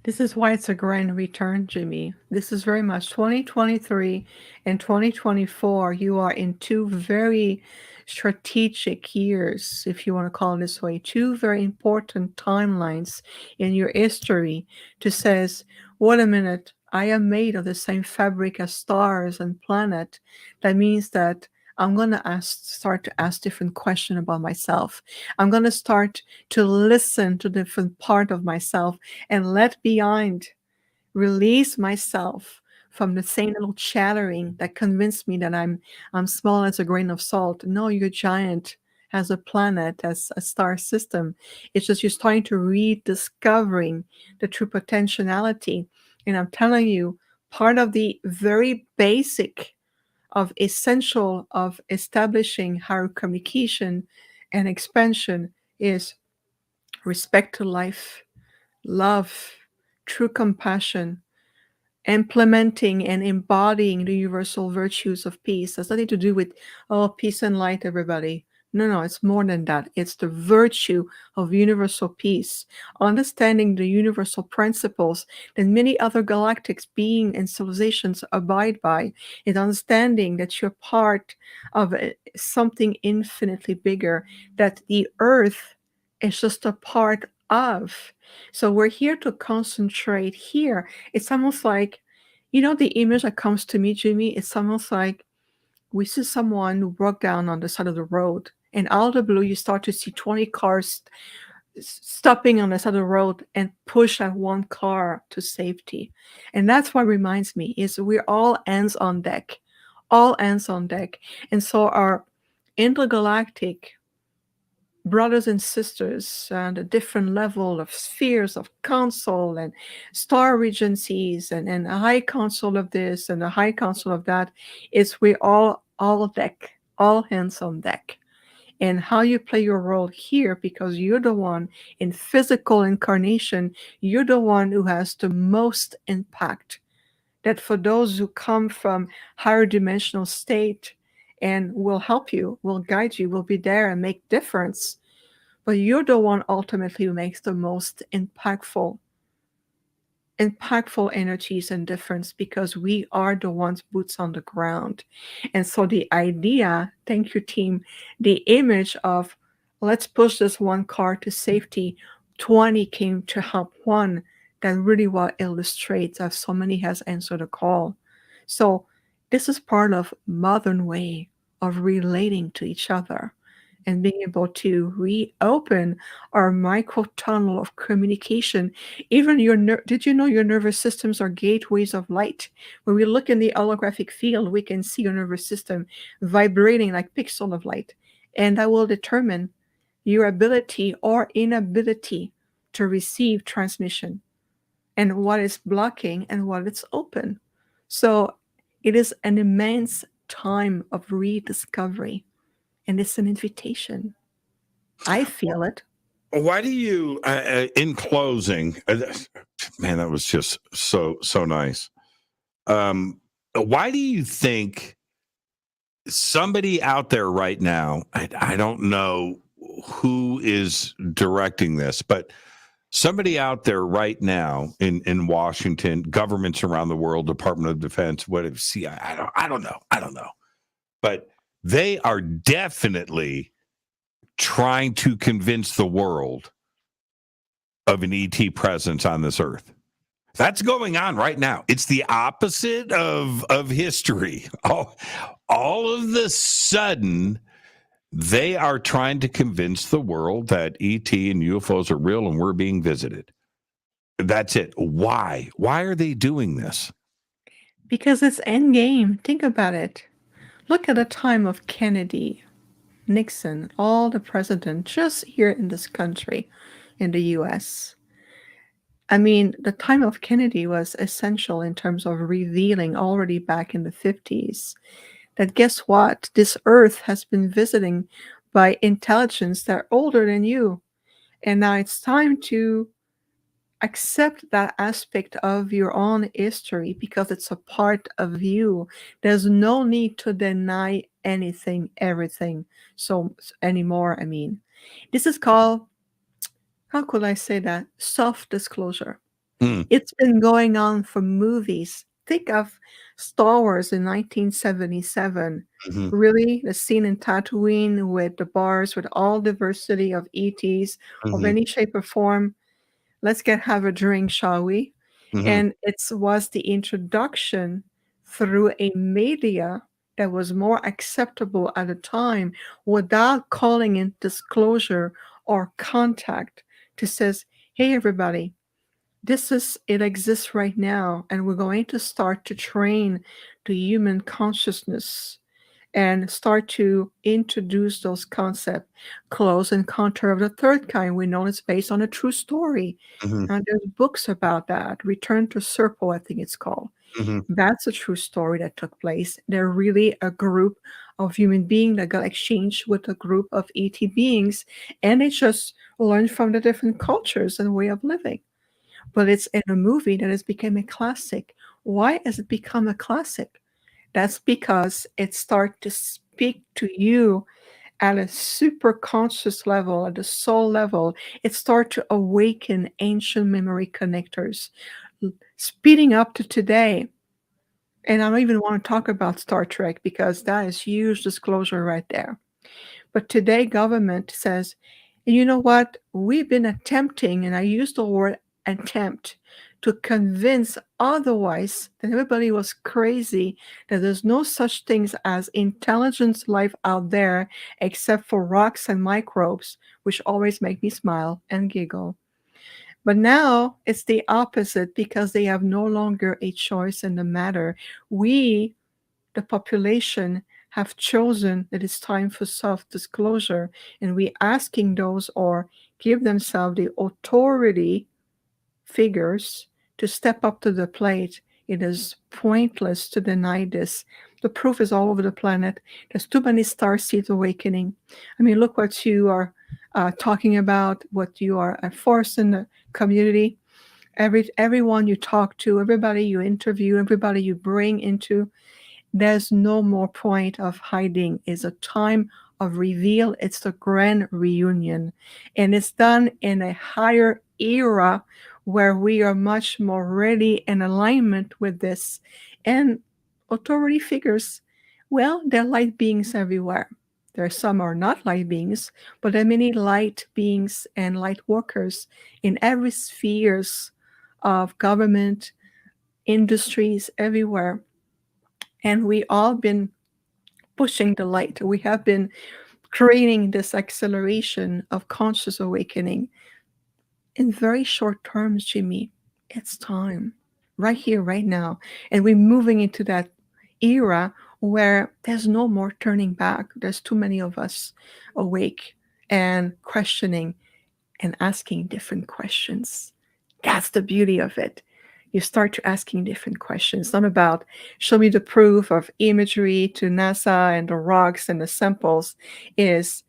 This is why it's a grand return, Jimmy. This is very much 2023 and 2024. You are in two very strategic years, if you want to call it this way, two very important timelines in your history to says, wait a minute, I am made of the same fabric as stars and planet. That means that I'm going to start to ask different questions about myself. I'm going to start to listen to different part of myself and let behind, release myself from the same little chattering that convinced me that I'm small as a grain of salt. No, you're giant as a planet, as a star system. It's just you're starting to rediscovering the true potentiality. And I'm telling you, part of the very basic of essential of establishing higher communication and expansion is respect to life, love, true compassion, implementing and embodying the universal virtues of peace. Has nothing to do with, peace and light, everybody. No, it's more than that. It's the virtue of universal peace, understanding the universal principles that many other galactic beings and civilizations abide by, and understanding that you're part of something infinitely bigger, that the earth is just a part of. So we're here to concentrate here. It's almost like, the image that comes to me, Jimmy, it's almost like we see someone who broke down on the side of the road, and out of the blue, you start to see 20 cars stopping on the side of the road and push that one car to safety. And that's what reminds me is we're all hands on deck, all hands on deck. And so our intergalactic brothers and sisters and a different level of spheres of council and star regencies and a high council of this and a high council of that is we all deck, all hands on deck. And how you play your role here, because you're the one in physical incarnation, you're the one who has the most impact. That for those who come from higher dimensional state and will help you, will guide you, will be there and make difference. But you're the one ultimately who makes the most impactful energies and difference, because we are the ones boots on the ground. And so the idea, thank you team, the image of let's push this one car to safety, 20 came to help one, that really well illustrates as so many has answered the call. So this is part of modern way of relating to each other and being able to reopen our micro tunnel of communication. Even did you know your nervous systems are gateways of light? When we look in the holographic field, we can see your nervous system vibrating like pixels of light. And that will determine your ability or inability to receive transmission, and what is blocking and what is open. So it is an immense time of rediscovery. And it's an invitation. I feel it. Why do you, in closing, man, that was just so nice. Why do you think somebody out there right now, I don't know who is directing this, but somebody out there right now in Washington, governments around the world, Department of Defense, what see, I don't know. But they are definitely trying to convince the world of an ET presence on this earth. That's going on right now. It's the opposite of history. All of the sudden, they are trying to convince the world that ET and UFOs are real and we're being visited. That's it. Why? Why are they doing this? Because it's endgame. Think about it. Look at the time of Kennedy, Nixon, all the presidents just here in this country, in the US. I mean, the time of Kennedy was essential in terms of revealing already back in the 50s that guess what? This earth has been visiting by intelligence that are older than you. And now it's time to accept that aspect of your own history because it's a part of you. There's no need to deny anything, everything so anymore. I mean, this is called, how could I say that? Soft disclosure. It's been going on for movies. Think of Star Wars in 1977. Mhm. Really, the scene in Tatooine with the bars, with all diversity of ETs of Mhm. any shape or form. Let's have a drink, shall we? Mhm. And it was the introduction through a media that was more acceptable at the time without calling in disclosure or contact to says, hey, everybody, it exists right now, and we're going to start to train the human consciousness and start to introduce those concepts. Close Encounter of the Third Kind, we know it's based on a true story. Mhm. And there's books about that. Return to Serpo, I think it's called. Mhm. That's a true story that took place. They're really a group of human beings that got exchanged with a group of ET beings, and they just learned from the different cultures and way of living. But it's in a movie that has become a classic. Why has it become a classic? That's because it starts to speak to you at a super conscious level, at the soul level. It starts to awaken ancient memory connectors, speeding up to today. And I don't even want to talk about Star Trek because that is huge disclosure right there. But today, government says, you know what? We've been attempting, and I use the word attempt, to convince otherwise that everybody was crazy, that there's no such things as intelligent life out there except for rocks and microbes, which always make me smile and giggle. But now it's the opposite because they have no longer a choice in the matter. We, the population, have chosen that it's time for self-disclosure, and we asking those or give themselves the authority figures to step up to the plate. It is pointless to deny this. The proof is all over the planet. There's too many starseed awakening. I mean, look what you are talking about, what you are a force in the community. Everyone you talk to, everybody you interview, everybody you bring into, there's no more point of hiding. It's a time of reveal. It's the grand reunion. And it's done in a higher era where we are much more ready in alignment with this. And authority figures, well, there are light beings everywhere. There are some are not light beings, but there are many light beings and light workers in every spheres of government, industries, everywhere. And we all been pushing the light. We have been creating this acceleration of conscious awakening in very short terms, Jimmy. It's time, right here, right now. And we're moving into that era where there's no more turning back. There's too many of us awake and questioning and asking different questions. That's the beauty of it. You start to asking different questions. It's not about show me the proof of imagery to NASA and the rocks and the samples. Is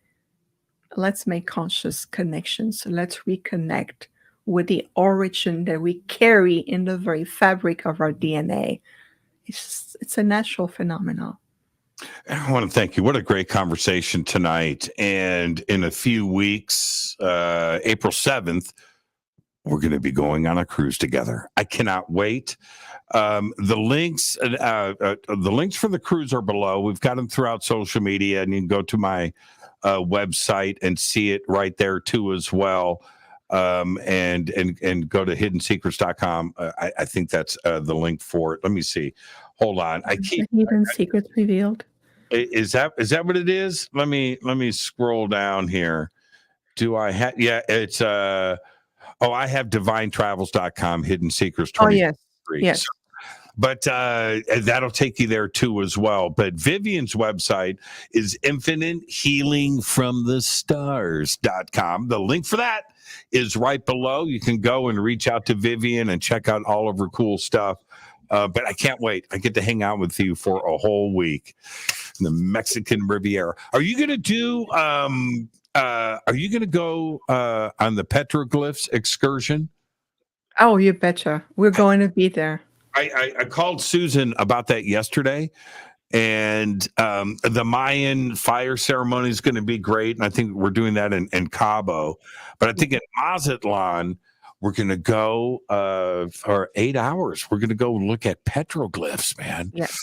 let's make conscious connections. Let's reconnect with the origin that we carry in the very fabric of our DNA. it's a natural phenomenon. I want to thank you. What a great conversation tonight. And in a few weeks, April 7th, we're going to be going on a cruise together. I cannot wait. The links for the cruise are below. We've got them throughout social media, and you can go to my website and see it right there too as well. And go to hiddensecrets.com. I think that's the link for it. Let me see. Hold on. Hidden Secrets Revealed. Is that what it is? Let me scroll down here. Do I have? Yeah, it's I have divinetravels.com, Hidden Secrets 23. Yes. So, but that'll take you there too as well. But Vivian's website is infinitehealingfromthestars.com. The link for that is right below. You can go and reach out to Vivian and check out all of her cool stuff. But I can't wait. I get to hang out with you for a whole week in the Mexican Riviera. Are you going to do? Are you going to go on the petroglyphs excursion? Oh, you betcha. We're going to be there. I called Susan about that yesterday, and the Mayan fire ceremony is going to be great. And I think we're doing that in Cabo. But I think in Mazatlan, we're going to go for 8 hours. We're going to go look at petroglyphs, man. Yes.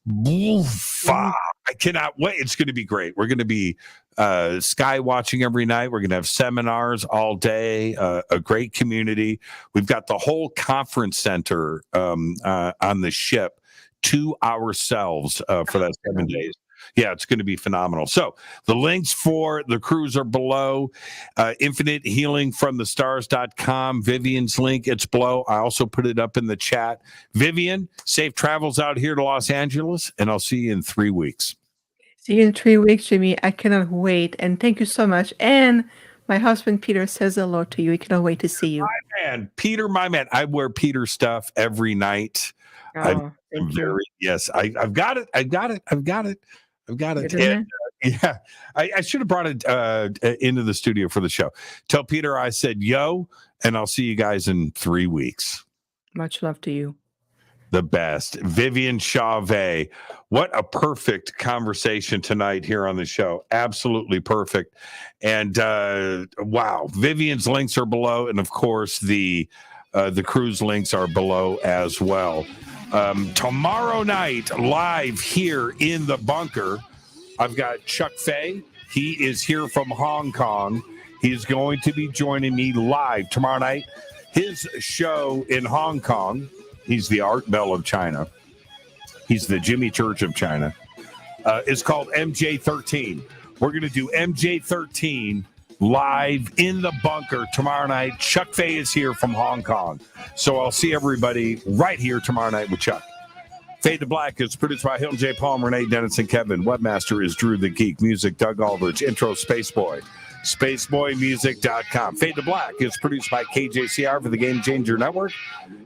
I cannot wait. It's going to be great. We're going to be sky watching every night. We're going to have seminars all day, a great community. We've got the whole conference center on the ship to ourselves for that 7 days. Yeah, it's going to be phenomenal. So the links for the cruise are below. InfiniteHealingFromTheStars.com. Vivian's link, it's below. I also put it up in the chat. Vivian, safe travels out here to Los Angeles, and I'll see you in 3 weeks. See you in 3 weeks, Jimmy. I cannot wait. And thank you so much. And my husband, Peter, says hello to you. He cannot wait to see you. My man, Peter, my man. I wear Peter stuff every night. Oh, Yes, I've got it. I've got it. And, yeah, I should have brought it into the studio for the show. Tell Peter I said yo, and I'll see you guys in 3 weeks. Much love to you. The best. Vivian Chauvet. What a perfect conversation tonight here on the show. Absolutely perfect. And wow, Vivian's links are below, and of course the cruise links are below as well. Tomorrow night, live here in the bunker, I've got Chuck Fay. He is here from Hong Kong. He's going to be joining me live tomorrow night. His show in Hong Kong, he's the Art Bell of China. He's the Jimmy Church of China. It's called MJ13. We're going to do MJ13 live in the bunker tomorrow night. Chuck Fay is here from Hong Kong. So I'll see everybody right here tomorrow night with Chuck. Fade to Black is produced by Hilton J. Palm, Renee Dennis, and Kevin. Webmaster is Drew the Geek. Music, Doug Aldridge. Intro, Spaceboy. SpaceboyMusic.com. Fade to Black is produced by KJCR for the Game Changer Network.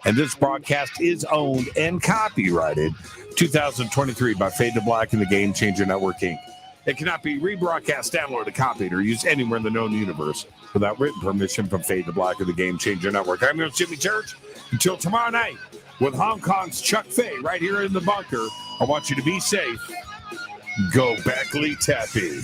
And this broadcast is owned and copyrighted 2023 by Fade to Black and the Game Changer Network, Inc. It cannot be rebroadcast, downloaded, copied, or used anywhere in the known universe without written permission from Fade to Black of the Game Changer Network. I'm your Jimmy Church. Until tomorrow night with Hong Kong's Chuck Fay right here in the bunker, I want you to be safe. Go Beckley Tappy.